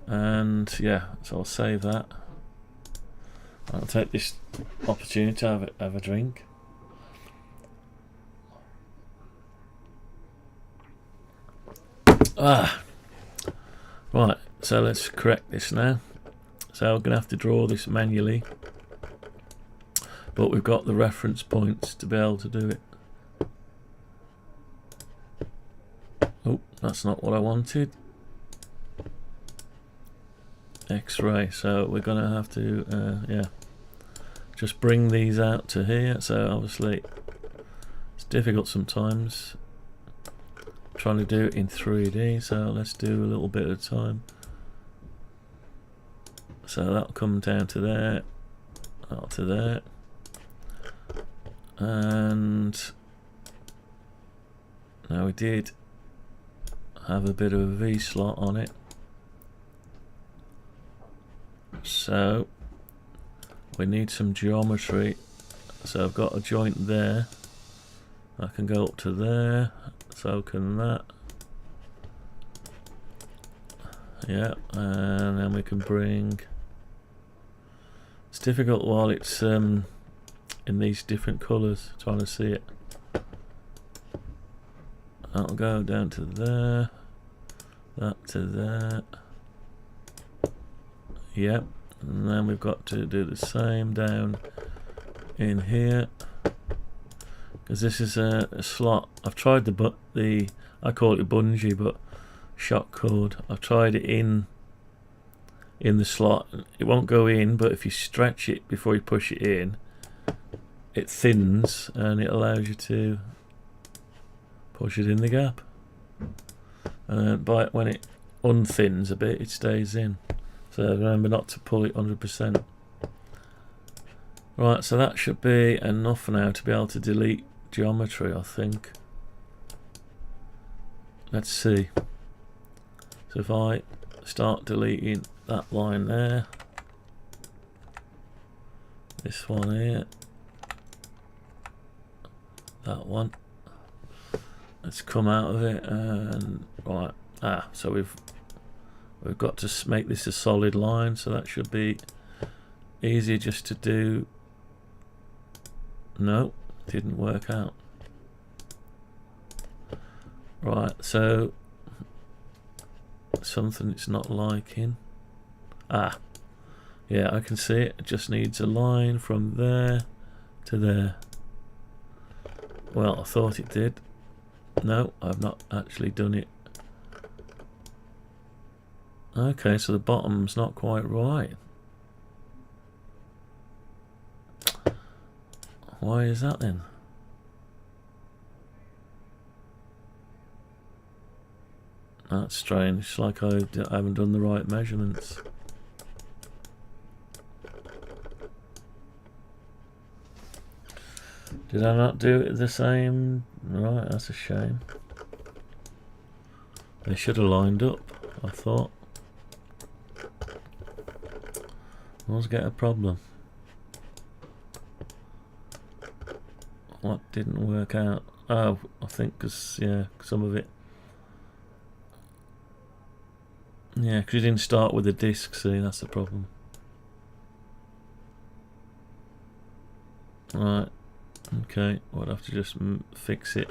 And yeah, so I'll save that. I'll take this opportunity to have a drink. Right, so let's correct this now. So we're going to have to draw this manually, but we've got the reference points to be able to do it. Oh, that's not what I wanted. X-ray, so we're going to have to yeah, just bring these out to here. So obviously it's difficult sometimes trying to do it in 3D, so let's do a little bit at a time. So that'll come down to there, out to there, and now we did have a bit of a V slot on it, so we need some geometry. So I've got a joint there, I can go up to there, so can that. Yeah, and then we can bring. It's difficult while it's in these different colours, trying to see it. That'll go down to there, that to there. Yep, and then we've got to do the same down in here, because this is a slot. I've tried the I call it a bungee, but shock cord. I've tried it in the slot. It won't go in, but if you stretch it before you push it in, it thins and it allows you to push it in the gap. And when it unthins a bit, it stays in. So remember not to pull it 100%. Right, so that should be enough now to be able to delete geometry, I think. Let's see. So if I start deleting that line there, this one here, that one, let's come out of it, and right, so we've got to make this a solid line, so that should be easy just to do. No, didn't work out. Right, so something it's not liking. Yeah, I can see it. It just needs a line from there to there. Well, I thought it did. No, I've not actually done it. Okay, so the bottom's not quite right. Why is that then? That's strange. It's like I haven't done the right measurements. Did I not do it the same? Right, that's a shame. They should have lined up, I thought. Let's get a problem. What didn't work out? Oh, I think because, yeah, some of it. Yeah, because you didn't start with a disc, see, that's the problem. Right, okay, we'll have to just fix it.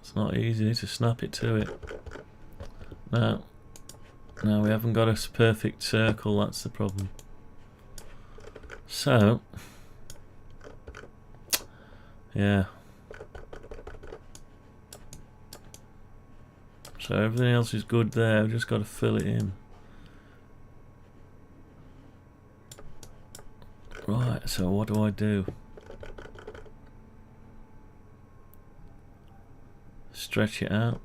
It's not easy to snap it to it. No, we haven't got a perfect circle, that's the problem. So, yeah. So everything else is good there, I've just got to fill it in. Right, so what do I do? Stretch it out.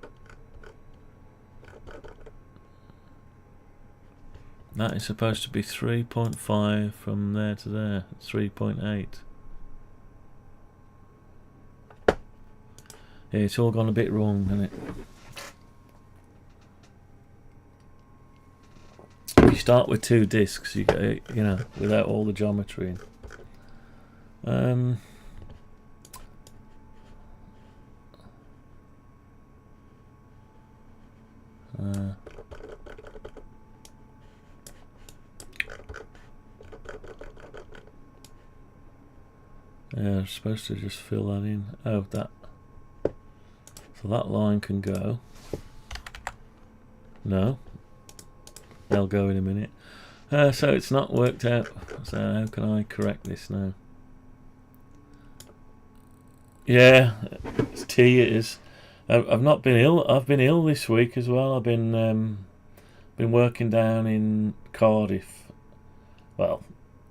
That is supposed to be 3.5 from there to there. It's 3.8. Yeah, it's all gone a bit wrong, hasn't it? If you start with 2 discs, you get, you know, without all the geometry in. Yeah, I'm supposed to just fill that in. Oh, that. So that line can go. No. They'll go in a minute. So it's not worked out. So how can I correct this now? Yeah, it's tea. It is. I've not been ill. I've been ill this week as well. I've been working down in Cardiff. Well,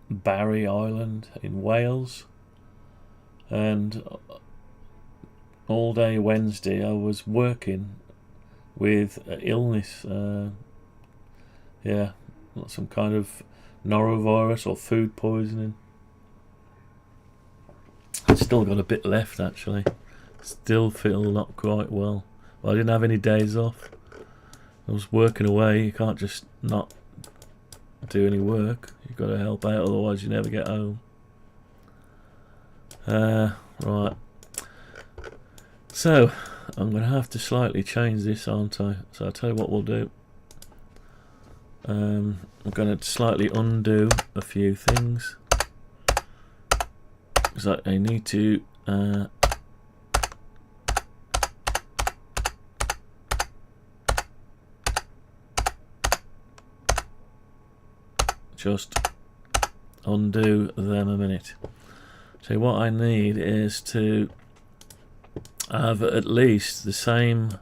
Barry Island in Wales. And all day Wednesday I was working with illness. Yeah, some kind of norovirus or food poisoning. I've still got a bit left actually. Still feel not quite well. I didn't have any days off. I was working away. You can't just not do any work. You've got to help out, otherwise you never get home. Right. So I'm going to have to slightly change this, aren't I? So I'll tell you what we'll do. I'm going to slightly undo a few things because I need to just undo them a minute. So what I need is to have at least the same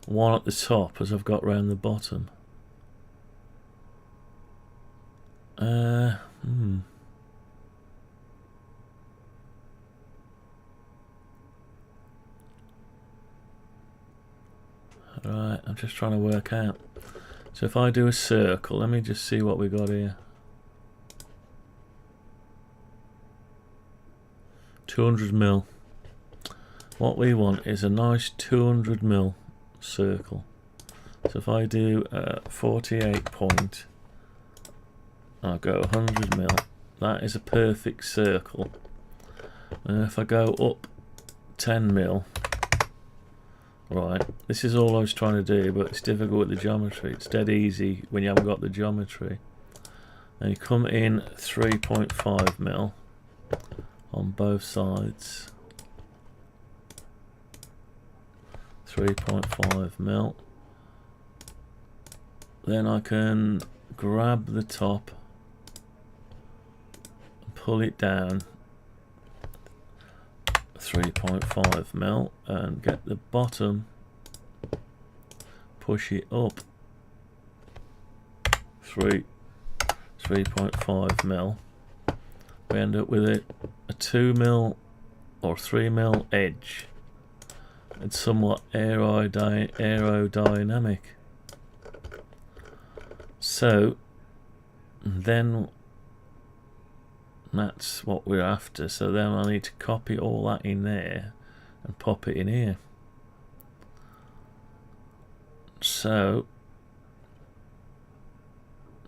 one at the top as I've got round the bottom. Right, I'm just trying to work out. So if I do a circle, let me just see what we got here. 200 mil. What we want is a nice 200 mil circle. So if I do 48 point, I'll go 100 mil. That is a perfect circle. And if I go up 10 mil, right, this is all I was trying to do, but it's difficult with the geometry. It's dead easy when you haven't got the geometry. And you come in 3.5 mil on both sides. 3.5 mil. Then I can grab the top and pull it down 3.5 mil and get the bottom, push it up 3.5 mil. We end up with a 2 mil or 3 mil edge. It's somewhat aerodynamic. So then that's what we're after. So then I need to copy all that in there and pop it in here. So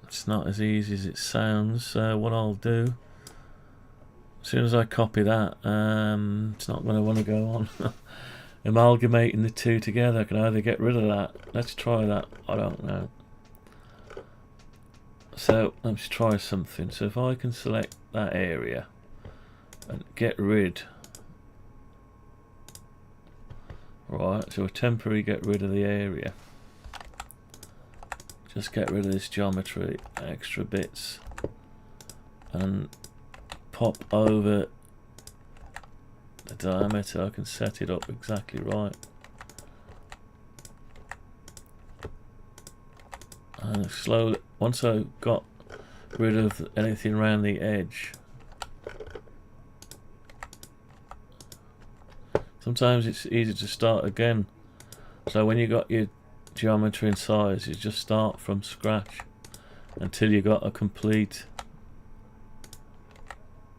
it's not as easy as it sounds. So what I'll do, as soon as I copy that, it's not going to want to go on. Amalgamating the two together, I can either get rid of that. Let's try that. I don't know. So let's try something. So if I can select that area and get rid Right, so we'll temporarily get rid of the area. Just get rid of this geometry, extra bits, and pop over the diameter. I can set it up exactly right. And slowly, once I got rid of anything around the edge, sometimes it's easy to start again. So when you got your geometry and size, you just start from scratch until you got a complete,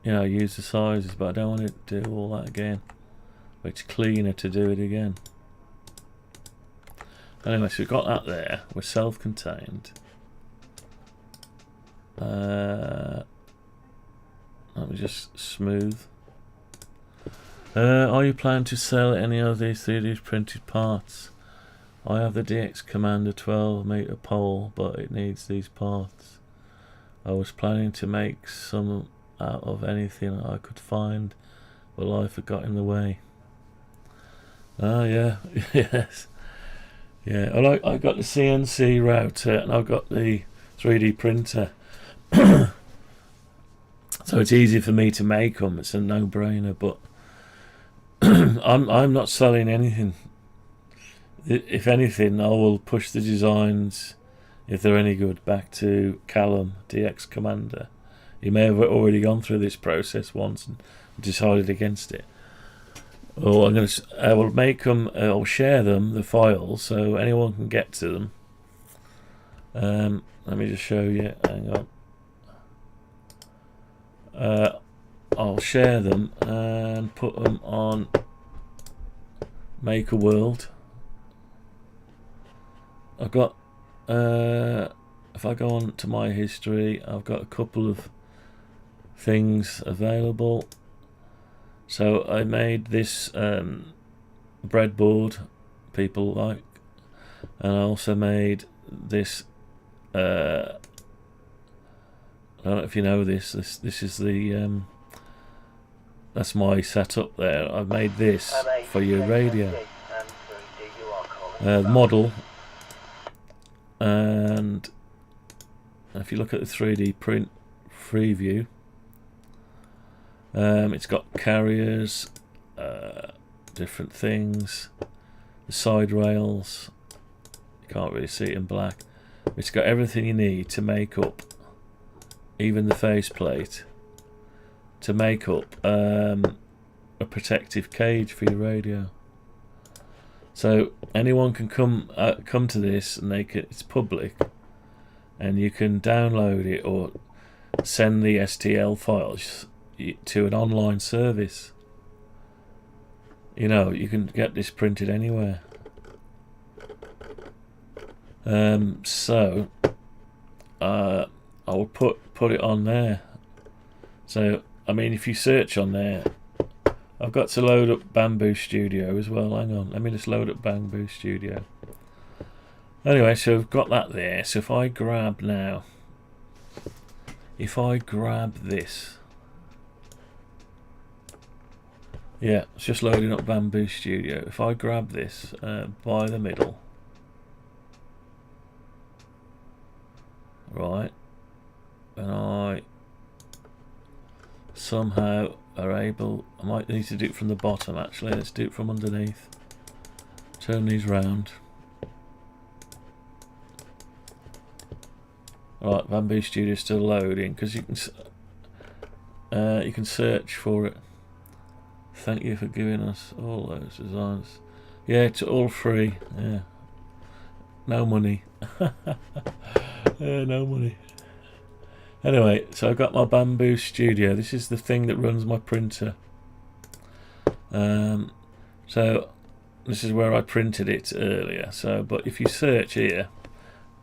you know, use the sizes. But I don't want to do all that again. It's cleaner to do it again. Anyway, so we've got that there. We're self-contained. Let me just smooth. Are you planning to sell any of these 3D printed parts? I have the DX Commander 12-meter pole, but it needs these parts. I was planning to make some out of anything I could find, but life had got in the way. Oh yeah, yes. Yeah, I got the CNC router and I've got the 3D printer. So it's easy for me to make them. It's a no-brainer, but I'm not selling anything. If anything, I will push the designs, if they're any good, back to Callum, DX Commander. He may have already gone through this process once and decided against it. Or I will make them. I'll share them, the files, so anyone can get to them. Let me just show you. Hang on. I'll share them and put them on Make a World. I've got. If I go on to my history, I've got a couple of things available. So I made this breadboard people like, and I also made this. I don't know if you know this. This is the. That's my setup there. I made this for your radio model, and if you look at the 3D print preview. It's got carriers, different things, the side rails. You can't really see it in black. It's got everything you need to make up, even the faceplate, to make up a protective cage for your radio. So anyone can come to this, and it's public, and you can download it or send the STL files to an online service. You know, you can get this printed anywhere. So I will put it on there. So I mean, if you search on there, I've got to load up Bambu Studio as well. Hang on, let me just load up Bambu Studio. Anyway, so I've got that there. So if I grab now, if I grab this. Yeah, it's just loading up Bambu Studio. If I grab this by the middle, right, and I somehow are able, I might need to do it from the bottom actually. Let's do it from underneath. Turn these round. Right, Bambu Studio is still loading because you can search for it. Thank you for giving us all those designs. Yeah, it's all free. Yeah, no money. Yeah, no money. Anyway, so I've got my Bambu Studio. This is the thing that runs my printer. So this is where I printed it earlier. So, but if you search here,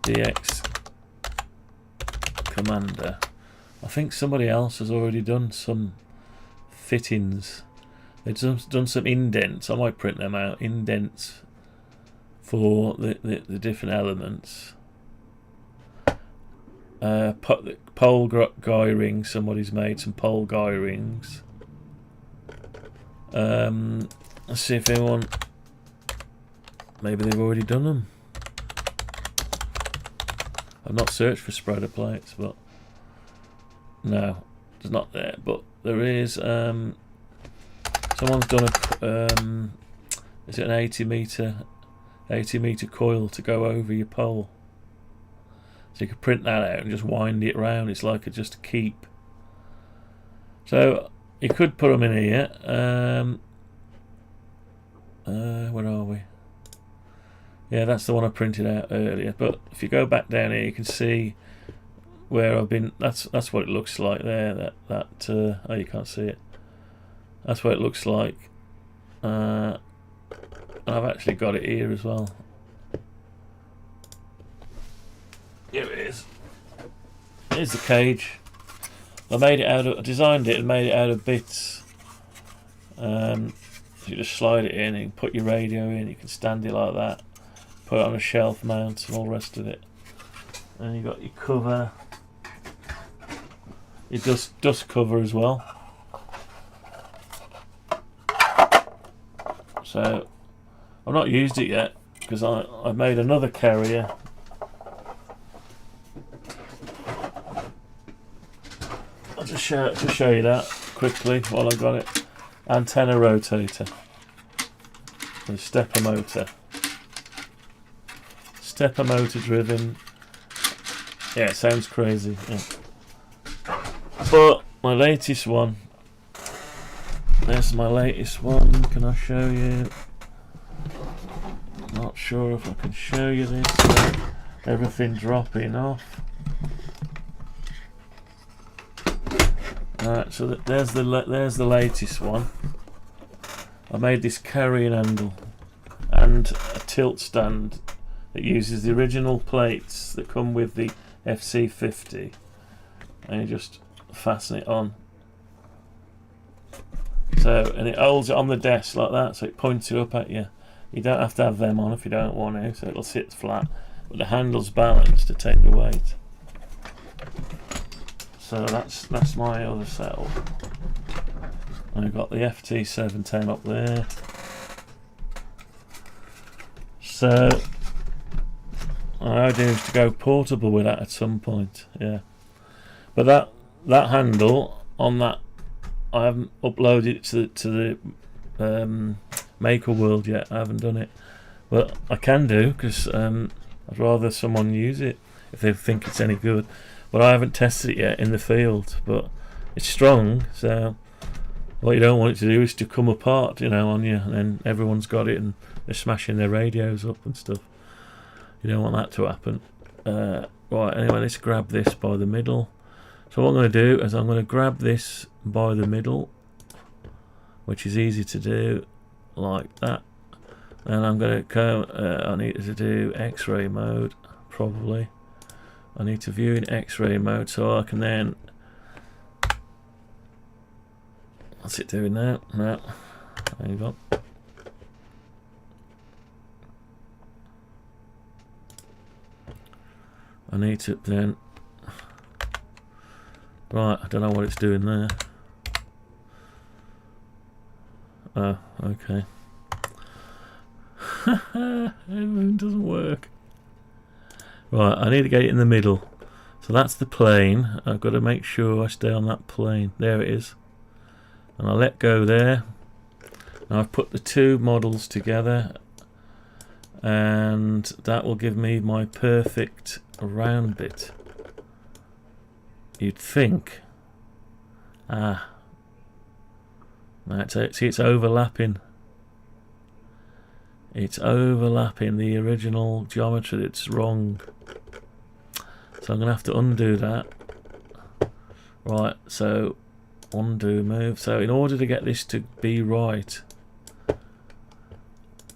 DX Commander, I think somebody else has already done some fittings. They've done some indents. I might print them out. Indents for the different elements. Pole guy rings. Somebody's made some pole guy rings. Let's see if anyone maybe they've already done them. I've not searched for spreader plates, but no, it's not there. But there is. Someone's done a. Is it an 80 meter coil to go over your pole? So you could print that out and just wind it round. It's like just a keep. So you could put them in here. Where are we? Yeah, that's the one I printed out earlier. But if you go back down here, you can see where I've been. That's what it looks like there. Oh, you can't see it. That's what it looks like. I've actually got it here as well. Here it is. Here's the cage. I designed it and made it out of bits. So you just slide it in, and you can put your radio in, you can stand it like that, put it on a shelf mount and all the rest of it. And you got your cover, your dust cover as well. So I've not used it yet because I've made another carrier. I'll just show you that quickly while I've got it. Antenna rotator and stepper motor. Stepper motor driven. Yeah, sounds crazy. Yeah. But my latest one. There's my latest one. Can I show you? Not sure if I can show you this. Everything dropping off. Alright, so there's the latest one. I made this carrying handle and a tilt stand that uses the original plates that come with the FC50, and you just fasten it on. So, and it holds it on the desk like that, so it points it up at you. You don't have to have them on if you don't want to, so it'll sit flat, but the handle's balanced to take the weight. So that's my other setup. I've got the FT710 up there. So my idea is to go portable with that at some point. Yeah, but that handle on that, I haven't uploaded it to the Maker World yet. I haven't done it, but I can do because I'd rather someone use it if they think it's any good. But I haven't tested it yet in the field. But it's strong, so what you don't want it to do is to come apart, you know, on you, and then everyone's got it and they're smashing their radios up and stuff. You don't want that to happen. Right, anyway, let's grab this by the middle. So what I'm going to do is I'm going to grab this by the middle, which is easy to do, like that. And I'm going to go, I need to do X-ray mode, probably. I need to view in X-ray mode so I can then... What's it doing now? No. Hang on. I need to then... Right, I don't know what it's doing there. Oh, okay. Everything doesn't work. Right, I need to get it in the middle. So that's the plane. I've got to make sure I stay on that plane. There it is. And I let go there. Now I've put the two models together, and that will give me my perfect round bit. You'd think. Ah. Right, so see, it's overlapping. It's overlapping the original geometry that's wrong. So I'm going to have to undo that. Right, so undo move. So in order to get this to be right,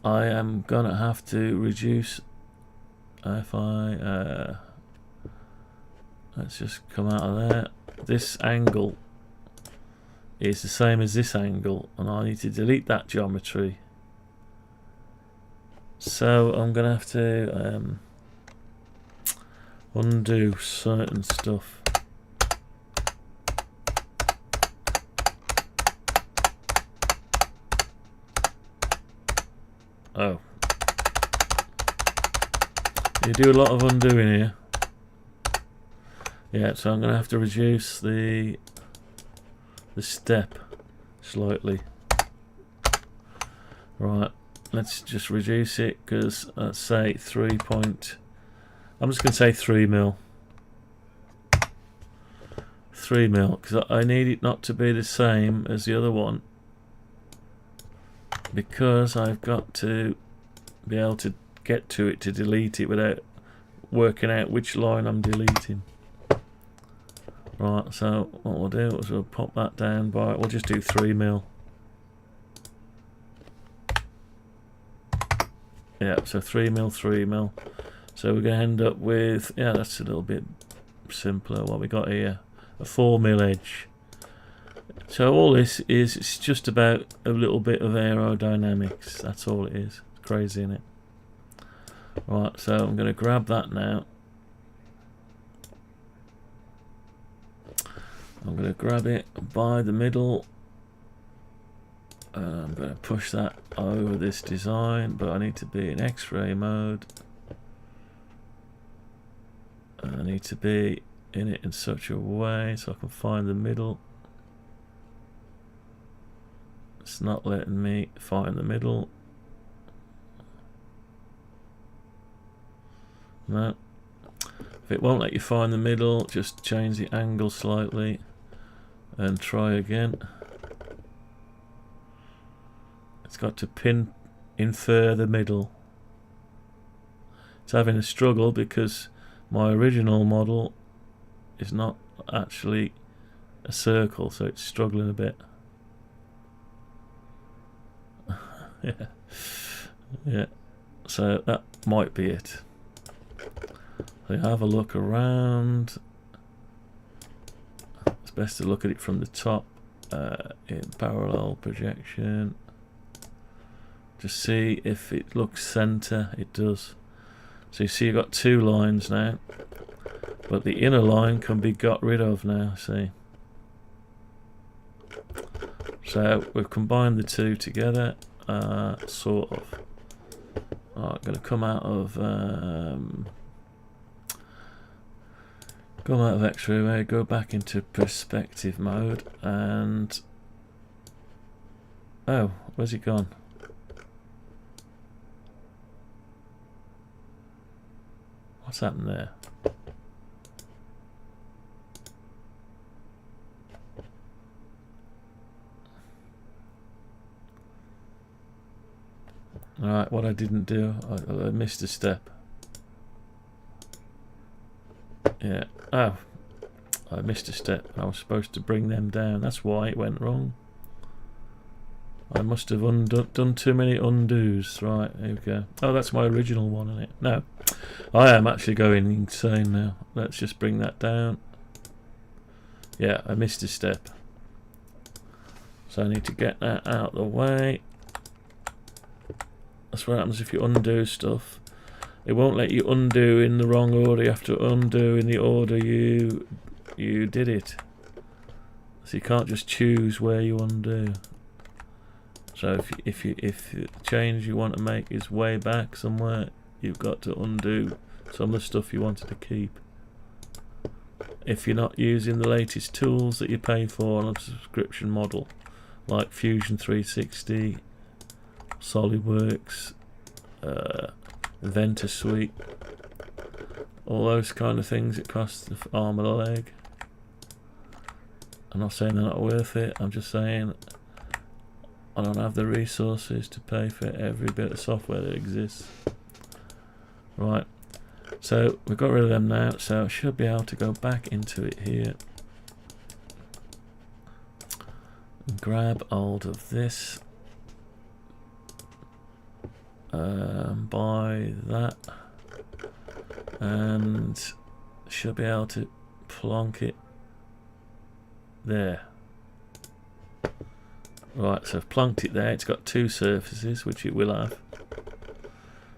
I am going to have to reduce. If I let's just come out of there. This angle is the same as this angle, and I need to delete that geometry. So I'm going to have to undo certain stuff. Oh. You do a lot of undoing here. Yeah, so I'm going to have to reduce the step slightly. Right, let's just reduce it, because let's say 3 point. I'm just going to say 3 mil. 3 mil, because I need it not to be the same as the other one, because I've got to be able to get to it to delete it without working out which line I'm deleting. Right, so what we'll do is we'll pop that down by, we'll just do 3 mil. Yeah, so 3 mil, 3 mil. So we're going to end up with, yeah, that's a little bit simpler. What we got here, a 4 mil edge. So all this is, it's just about a little bit of aerodynamics. That's all it is. It's crazy, isn't it? Right, so I'm going to grab that now. I'm going to grab it by the middle. I'm going to push that over this design, but I need to be in X-ray mode. I need to be in it in such a way so I can find the middle. It's not letting me find the middle. No. If it won't let you find the middle, just change the angle slightly and try again. It's got to infer the middle. It's having a struggle because my original model is not actually a circle, so it's struggling a bit. Yeah. Yeah. So that might be it. So have a look around. It's best to look at it from the top in parallel projection. Just see if it looks center. It does. So you see you've got 2 lines now, but the inner line can be got rid of now, see. So we've combined the 2 together, sort of. I'm going to come out of X-ray mode, go back into perspective mode, and oh, where's it gone? What's happened there? Alright, what I didn't do, I missed a step. Yeah, oh, I missed a step. I was supposed to bring them down. That's why it went wrong. I must have done too many undos. Right, here we go. Oh, that's my original one, isn't it? No, I am actually going insane now. Let's just bring that down. Yeah, I missed a step. So I need to get that out of the way. That's what happens if you undo stuff. It won't let you undo in the wrong order. You have to undo in the order you did it. So you can't just choose where you undo. So if the change you want to make is way back somewhere, you've got to undo some of the stuff you wanted to keep. If you're not using the latest tools that you pay for on a subscription model, like Fusion 360, SolidWorks, Inventor Suite, all those kind of things, it costs the arm and a leg. I'm not saying they're not worth it, I'm just saying I don't have the resources to pay for every bit of software that exists. Right, so we've got rid of them now, so I should be able to go back into it here and grab hold of this, by that, and should be able to plonk it there. Right, so I've plonked it there. It's got 2 surfaces, which it will have.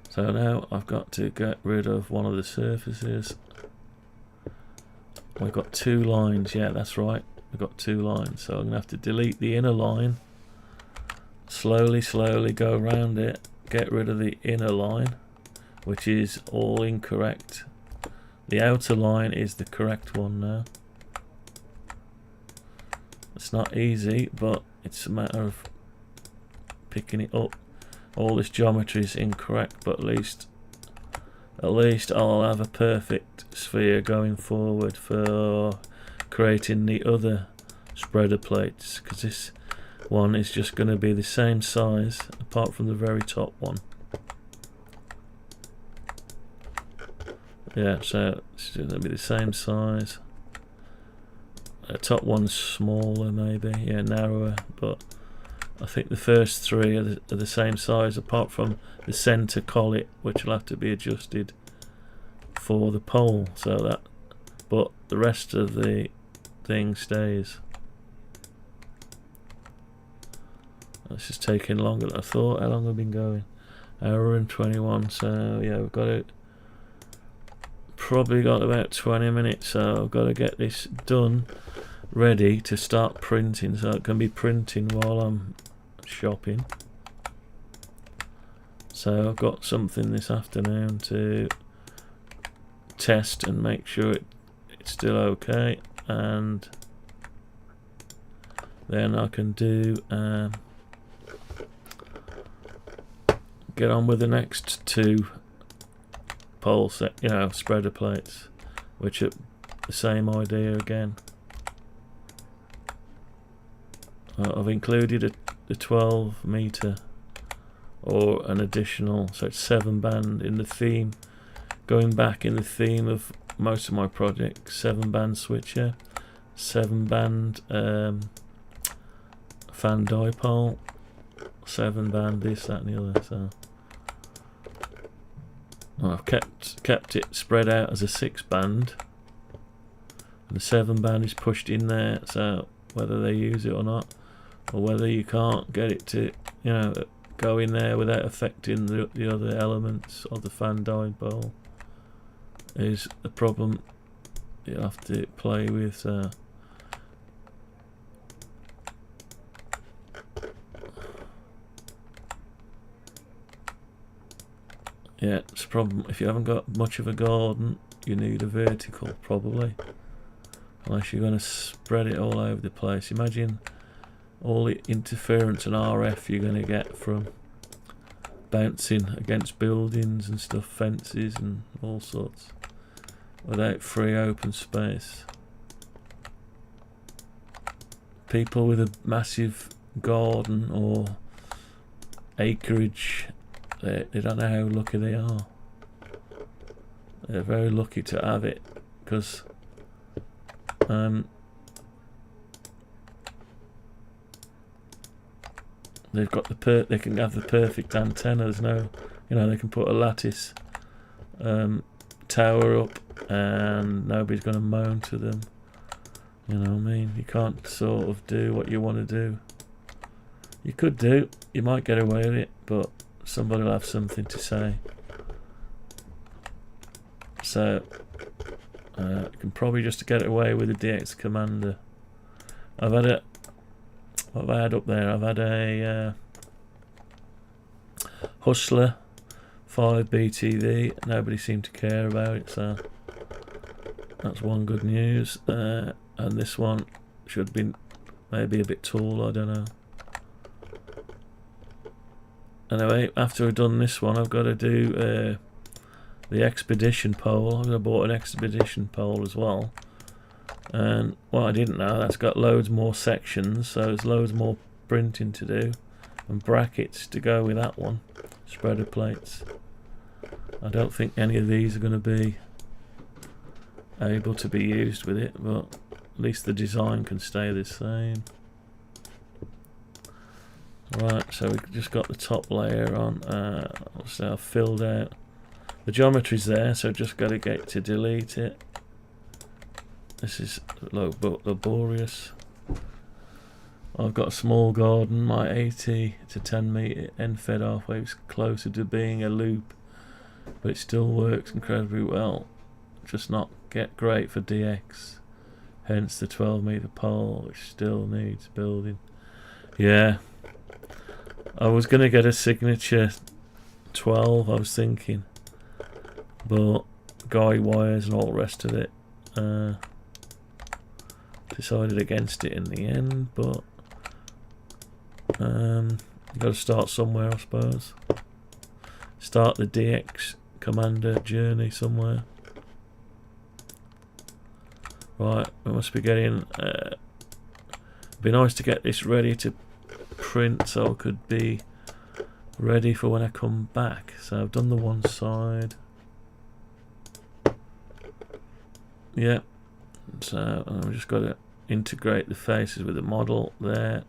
So now I've got to get rid of one of the surfaces. We've got 2 lines. Yeah, that's right. We've got 2 lines. So I'm going to have to delete the inner line. Slowly go around it. Get rid of the inner line. which is all incorrect. The outer line is the correct one now. It's not easy, but it's a matter of picking it up. All this geometry is incorrect, but at least I'll have a perfect sphere going forward for creating the other spreader plates, because this one is just going to be the same size apart from the very top one. Yeah, so it's going to be the same size. The top one's smaller, maybe, yeah, narrower, but I think the first three are the same size apart from the centre collet, which will have to be adjusted for the pole, so that, but the rest of the thing stays. This is taking longer than I thought. How long have we been going? Hour and 21, so yeah, we've got it. Probably got about 20 minutes, so I've got to get this done, ready to start printing, so it can be printing while I'm shopping. So I've got something this afternoon to test and make sure it's still okay, and then I can do get on with the next two pole set, spreader plates, which are the same idea again. I've included the 12 meter or an additional, so it's 7 band in the theme, going back in the theme of most of my projects. 7 band switcher, 7 band fan dipole, 7 band this, that and the other. So I've kept it spread out as a 6 band, and the 7 band is pushed in there, so whether they use it or not, or whether you can't get it to go in there without affecting the other elements of the fan dipole is a problem you have to play with. Yeah, it's a problem. If you haven't got much of a garden, you need a vertical, probably. Unless you're going to spread it all over the place. Imagine all the interference and RF you're going to get from bouncing against buildings and stuff, fences and all sorts, without free open space. People with a massive garden or acreage, they don't know how lucky they are. They're very lucky to have it, because they've got they can have the perfect antenna. There's no, they can put a lattice tower up and nobody's going to moan to them. You know what I mean? You can't sort of do what you want to do. You could do, you might get away with it, but somebody will have something to say. So you can probably just get away with a DX Commander. What have I had up there? I've had a Hustler 5 BTV. Nobody seemed to care about it, so that's one good news. And this one should be maybe a bit tall, I don't know. Anyway, after I've done this one, I've got to do the expedition pole. I've bought an expedition pole as well. And what I didn't know, that's got loads more sections, so there's loads more printing to do, and brackets to go with that one, spreader plates. I don't think any of these are going to be able to be used with it, but at least the design can stay the same. Right, so we've just got the top layer on. So I've filled out the geometry's there, so just got to get to delete it. This is laborious. I've got a small garden. My 80 to 10 metre end fed halfway is closer to being a loop, but it still works incredibly well. Just not get great for DX. Hence the 12 metre pole, which still needs building. Yeah, I was going to get a signature 12, I was thinking, but guy wires and all the rest of it, decided against it in the end. But you've got to start somewhere, I suppose. Start the DX Commander journey somewhere. Right, we must be getting... it'd be nice to get this ready to print so it could be ready for when I come back. So I've done the one side. Yeah. So I've just got to integrate the faces with the model there.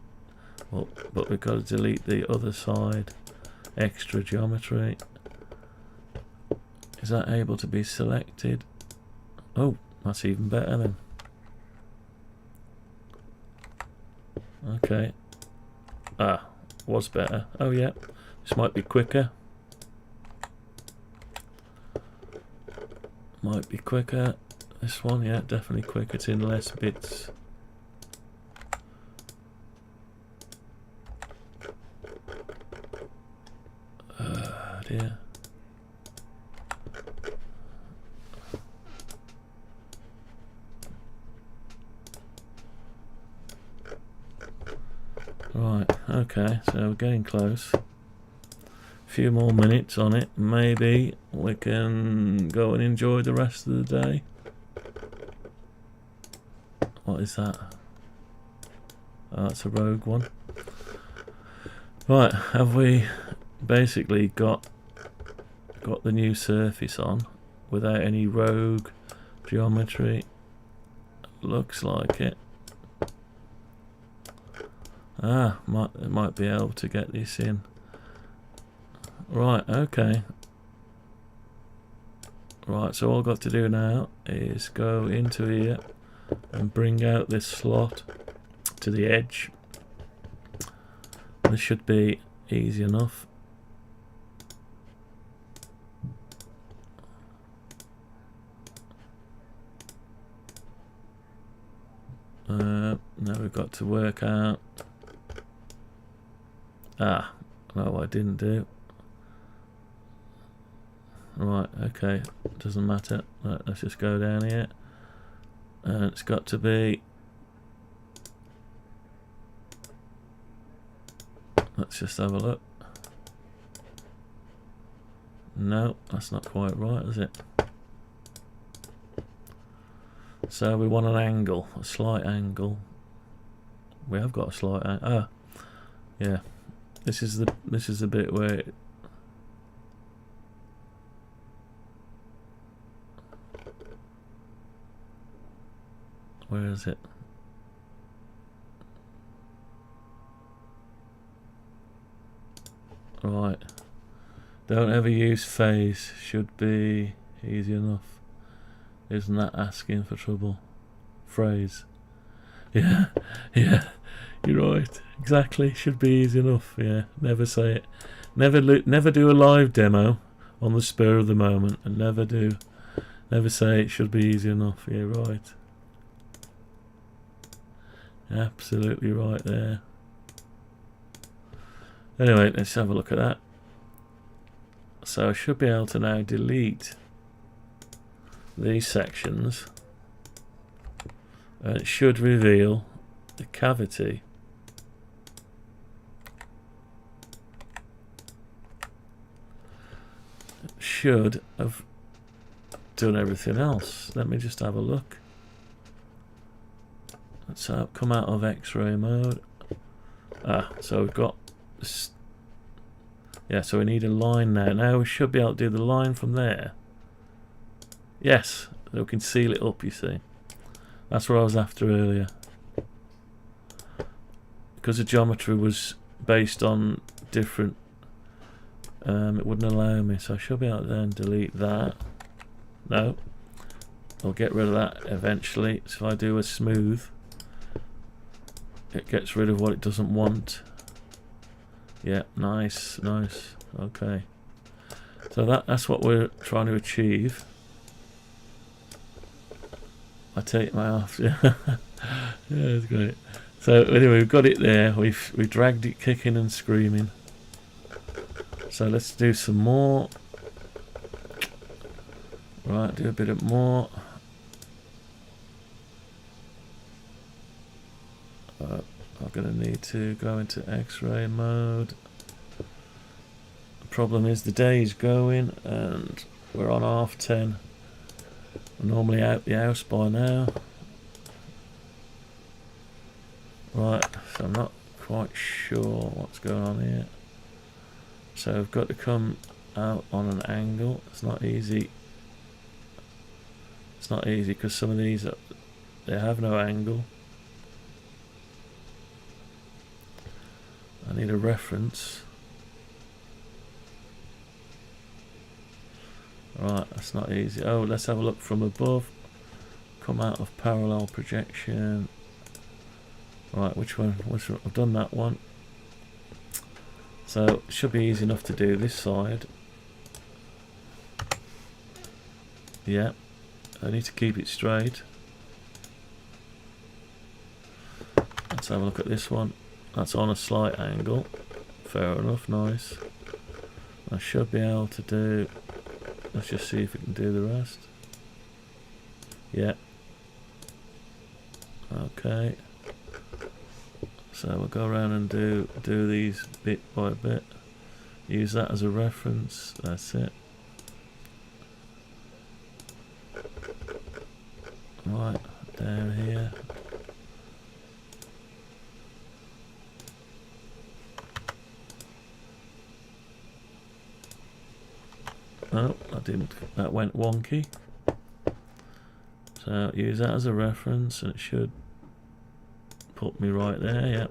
Well, but we've got to delete the other side. Extra geometry. Is that able to be selected? Oh, that's even better then. Okay. Ah, was better. Oh yeah, this might be quicker. Might be quicker. This one, yeah, definitely quicker. It's in less bits. Dear. Right, okay, so we're getting close. A few more minutes on it. Maybe we can go and enjoy the rest of the day. What is that? Oh, that's a rogue one. Right, have we basically got the new surface on without any rogue geometry? Looks like it. Ah, might be able to get this in. Right, okay. Right, so all I've got to do now is go into here and bring out this slot to the edge. This should be easy enough. Now we've got to work out. Ah, no, I didn't do. Right, okay, doesn't matter. Right, let's just go down here. And it's got to be. Let's just have a look. No, that's not quite right, is it? So we want an angle, a slight angle. We have got a slight angle. Ah, yeah. This is the bit where where is it? Right. Don't ever use phase. Should be easy enough. Isn't that asking for trouble? Phrase. Yeah, yeah. You're right. Exactly. Should be easy enough. Yeah. Never say it. Never do a live demo on the spur of the moment, and never say it should be easy enough. Yeah, right. Absolutely right there. Anyway, let's have a look at that. So I should be able to now delete these sections, and it should reveal the cavity. It should have done everything else. Let me just have a look. Let's come out of X-ray mode. Ah, so we've got this. Yeah, so we need a line now. Now we should be able to do the line from there. Yes, so we can seal it up, you see. That's what I was after earlier. Because the geometry was based on different, it wouldn't allow me, so I should be able to then delete that. No, I'll get rid of that eventually. So if I do a smooth, it gets rid of what it doesn't want. Yeah, nice, nice. Okay, so that's what we're trying to achieve. I take my off. Yeah, yeah, it's great. So anyway, we've got it there. We dragged it kicking and screaming. So let's do some more. Right, do a bit of more. I'm going to need to go into X-ray mode. The problem is the day is going and we're on 10:30. I'm normally out the house by now. Right, so I'm not quite sure what's going on here. So I've got to come out on an angle. It's not easy. It's not easy because some of these they have no angle. I need a reference. Right, that's not easy. Oh, let's have a look from above. Come out of parallel projection. Right, which one? I've done that one. So it should be easy enough to do this side. Yeah, I need to keep it straight. Let's have a look at this one. That's on a slight angle. Fair enough, nice. I should be able to do... Let's just see if we can do the rest. Yeah. Okay. So we'll go around and do these bit by bit. Use that as a reference. That's it. Right, down here. Oh, that went wonky. So use that as a reference and it should put me right there, yep.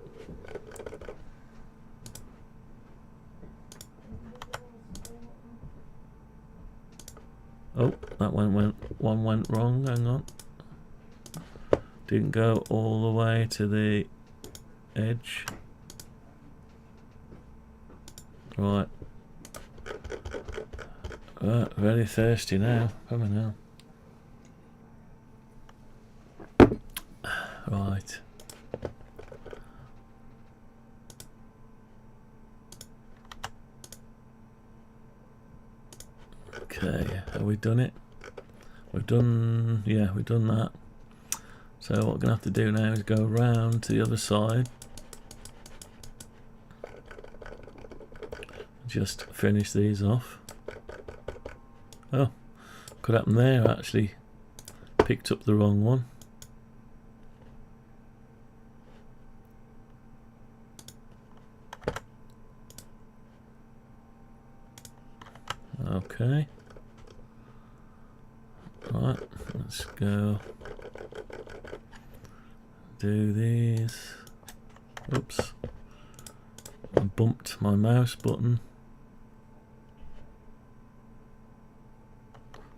Oh, that one went wrong, hang on. Didn't go all the way to the edge. Right. Very thirsty now. Come on now. Right. Okay, have we done it? We've done, yeah, we've done that. So what we're gonna have to do now is go round to the other side. Just finish these off. Oh, could happen there. I actually picked up the wrong one. Okay. Right, let's go do these. Oops. I bumped my mouse button.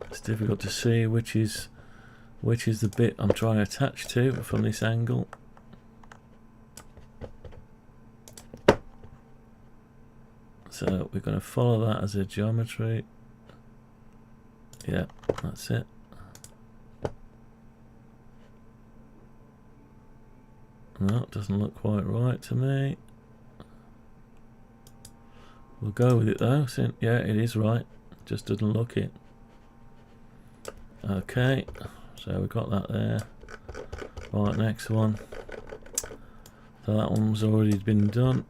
It's difficult to see which is the bit I'm trying to attach to from this angle. So we're going to follow that as a geometry. Yeah, that's it. No, it doesn't look quite right to me. We'll go with it though. Yeah, it is right. Just doesn't look it. Okay, so we got that there. Right, next one. So that one's already been done.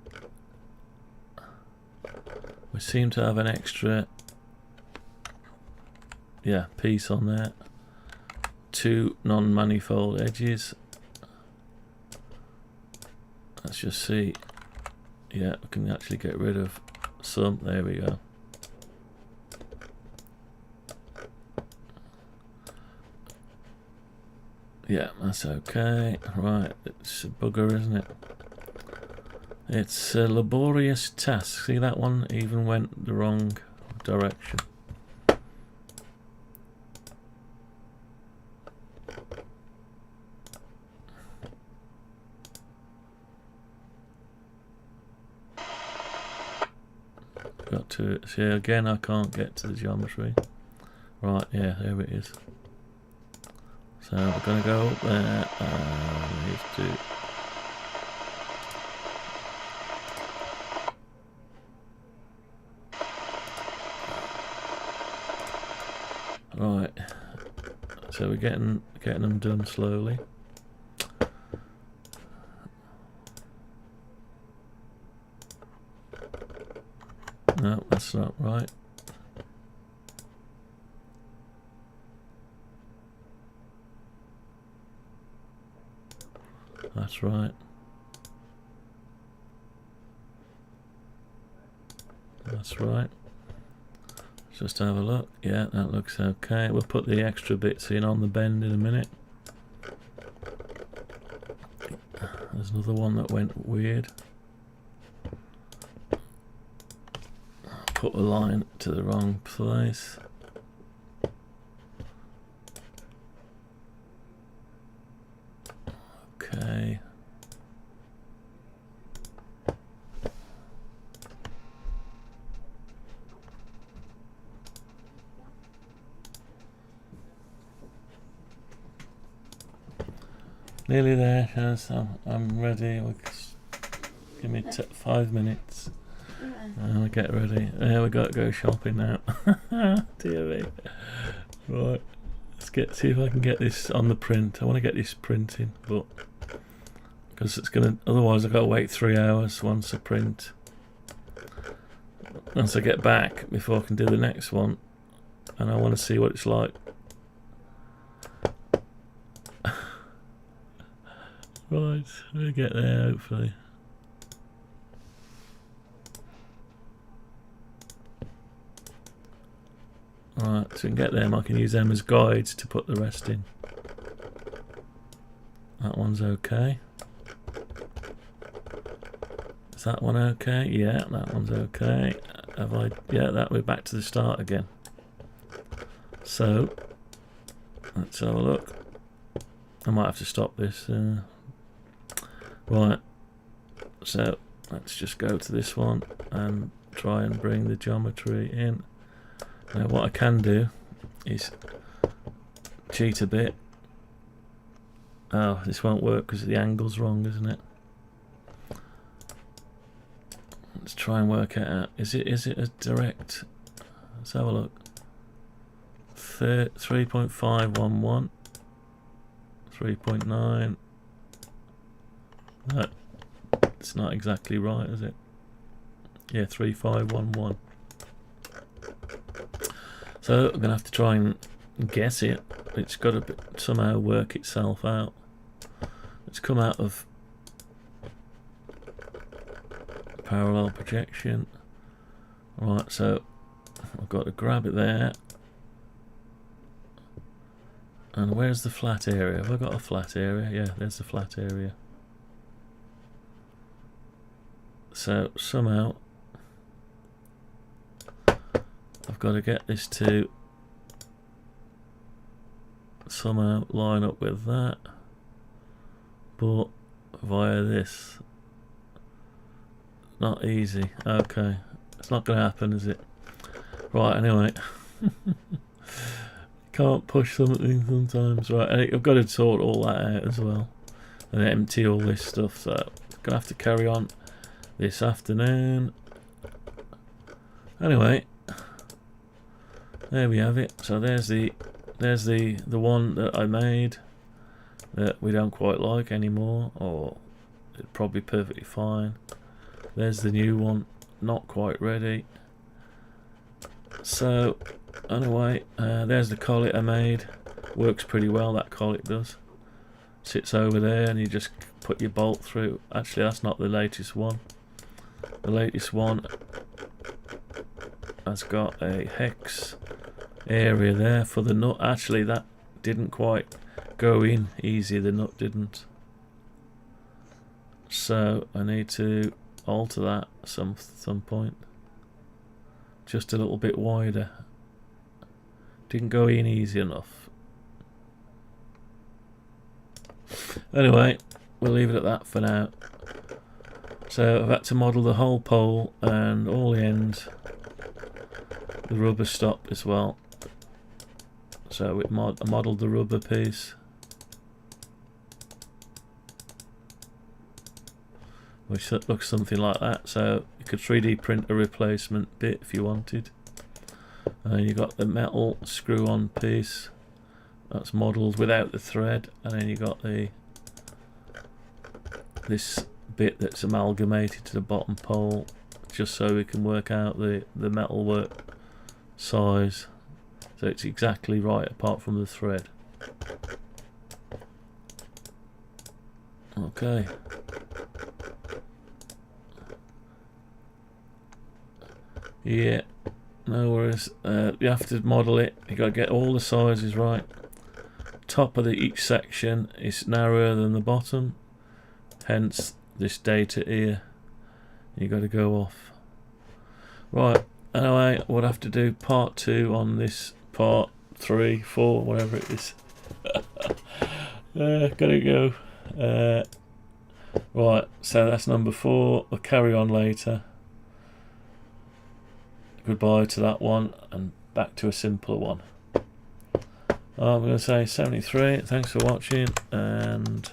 We seem to have an extra, yeah, piece on there. 2 non-manifold edges. Let's just see. Yeah, we can actually get rid of some. There we go. Yeah, that's okay. Right, it's a bugger, isn't it? It's a laborious task. See, that one even went the wrong direction. Got to see again. I can't get to the geometry. Right, yeah, there it is. So we're going to go up there and we need to. Right. So we're getting them done slowly. No, that's not right. That's right. That's right. Just have a look. Yeah, that looks okay. We'll put the extra bits in on the bend in a minute. There's another one that went weird. Put a line to the wrong place. Okay. Nearly there, yes, I'm ready. Give me 5 minutes. I'll get ready. Yeah, we got to go shopping now. Dear me. Right, see if I can get this on the print. I want to get this printing, but because it's gonna. Otherwise, I've got to wait 3 hours once I print. Once I get back before I can do the next one, and I want to see what it's like. Right, we'll get there hopefully. Right, so we can get them. I can use them as guides to put the rest in. That one's okay. Is that one okay? Yeah, that one's okay. Have I? Yeah, that we're back to the start again. So let's have a look. I might have to stop this. Right, so let's just go to this one and try and bring the geometry in. Now what I can do is cheat a bit. Oh, this won't work because the angle's wrong, isn't it? Let's try and work it out. Is it a direct? Let's have a look. 3.511, 3.9. No, it's not exactly right, is it? Yeah, 3511. So I'm gonna have to try and guess it. It's got to somehow work itself out. It's come out of parallel projection. Right, so I've got to grab it there. And where's the flat area? Have I got a flat area? Yeah, there's the flat area. So somehow I've got to get this to somehow line up with that, but via this. Not easy. Okay, it's not going to happen, is it? Right, anyway. Can't push something sometimes. Right, and I've got to sort all that out as well and empty all this stuff, so I'm going to have to carry on this afternoon. Anyway, there we have it. So there's the one that I made that we don't quite like anymore, or it's probably perfectly fine. There's the new one, not quite ready. So anyway, there's the collet I made. Works pretty well, that collet does. Sits over there and you just put your bolt through. Actually, that's not the latest one. The latest one has got a hex area there for the nut. Actually, that didn't quite go in easy, the nut didn't. So I need to alter that at some point. Just a little bit wider. Didn't go in easy enough. Anyway, we'll leave it at that for now. So I've had to model the whole pole and all the ends. The rubber stop as well. So I modelled the rubber piece. Which looks something like that. So you could 3D print a replacement bit if you wanted. And then you've got the metal screw-on piece that's modelled without the thread, and then you've got this bit that's amalgamated to the bottom pole, just so we can work out the metalwork size, so it's exactly right apart from the thread. Okay. Yeah, no worries. You have to model it. You got to get all the sizes right. Top of each section is narrower than the bottom, hence this data here. You got to go off. Right. Anyway, we'll have to do part 2 on this part 3, 4, whatever it is. Gotta go. Right. So that's number 4. We'll carry on later. Goodbye to that one and back to a simpler one. I'm going to say 73. Thanks for watching, and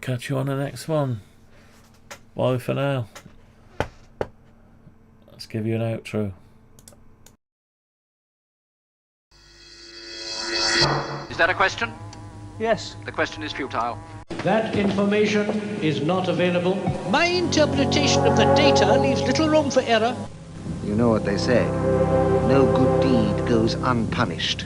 catch you on the next one. Bye for now. Let's give you an outro. Is that a question? Yes. The question is futile. That information is not available. My interpretation of the data leaves little room for error. You know what they say. No good deed goes unpunished.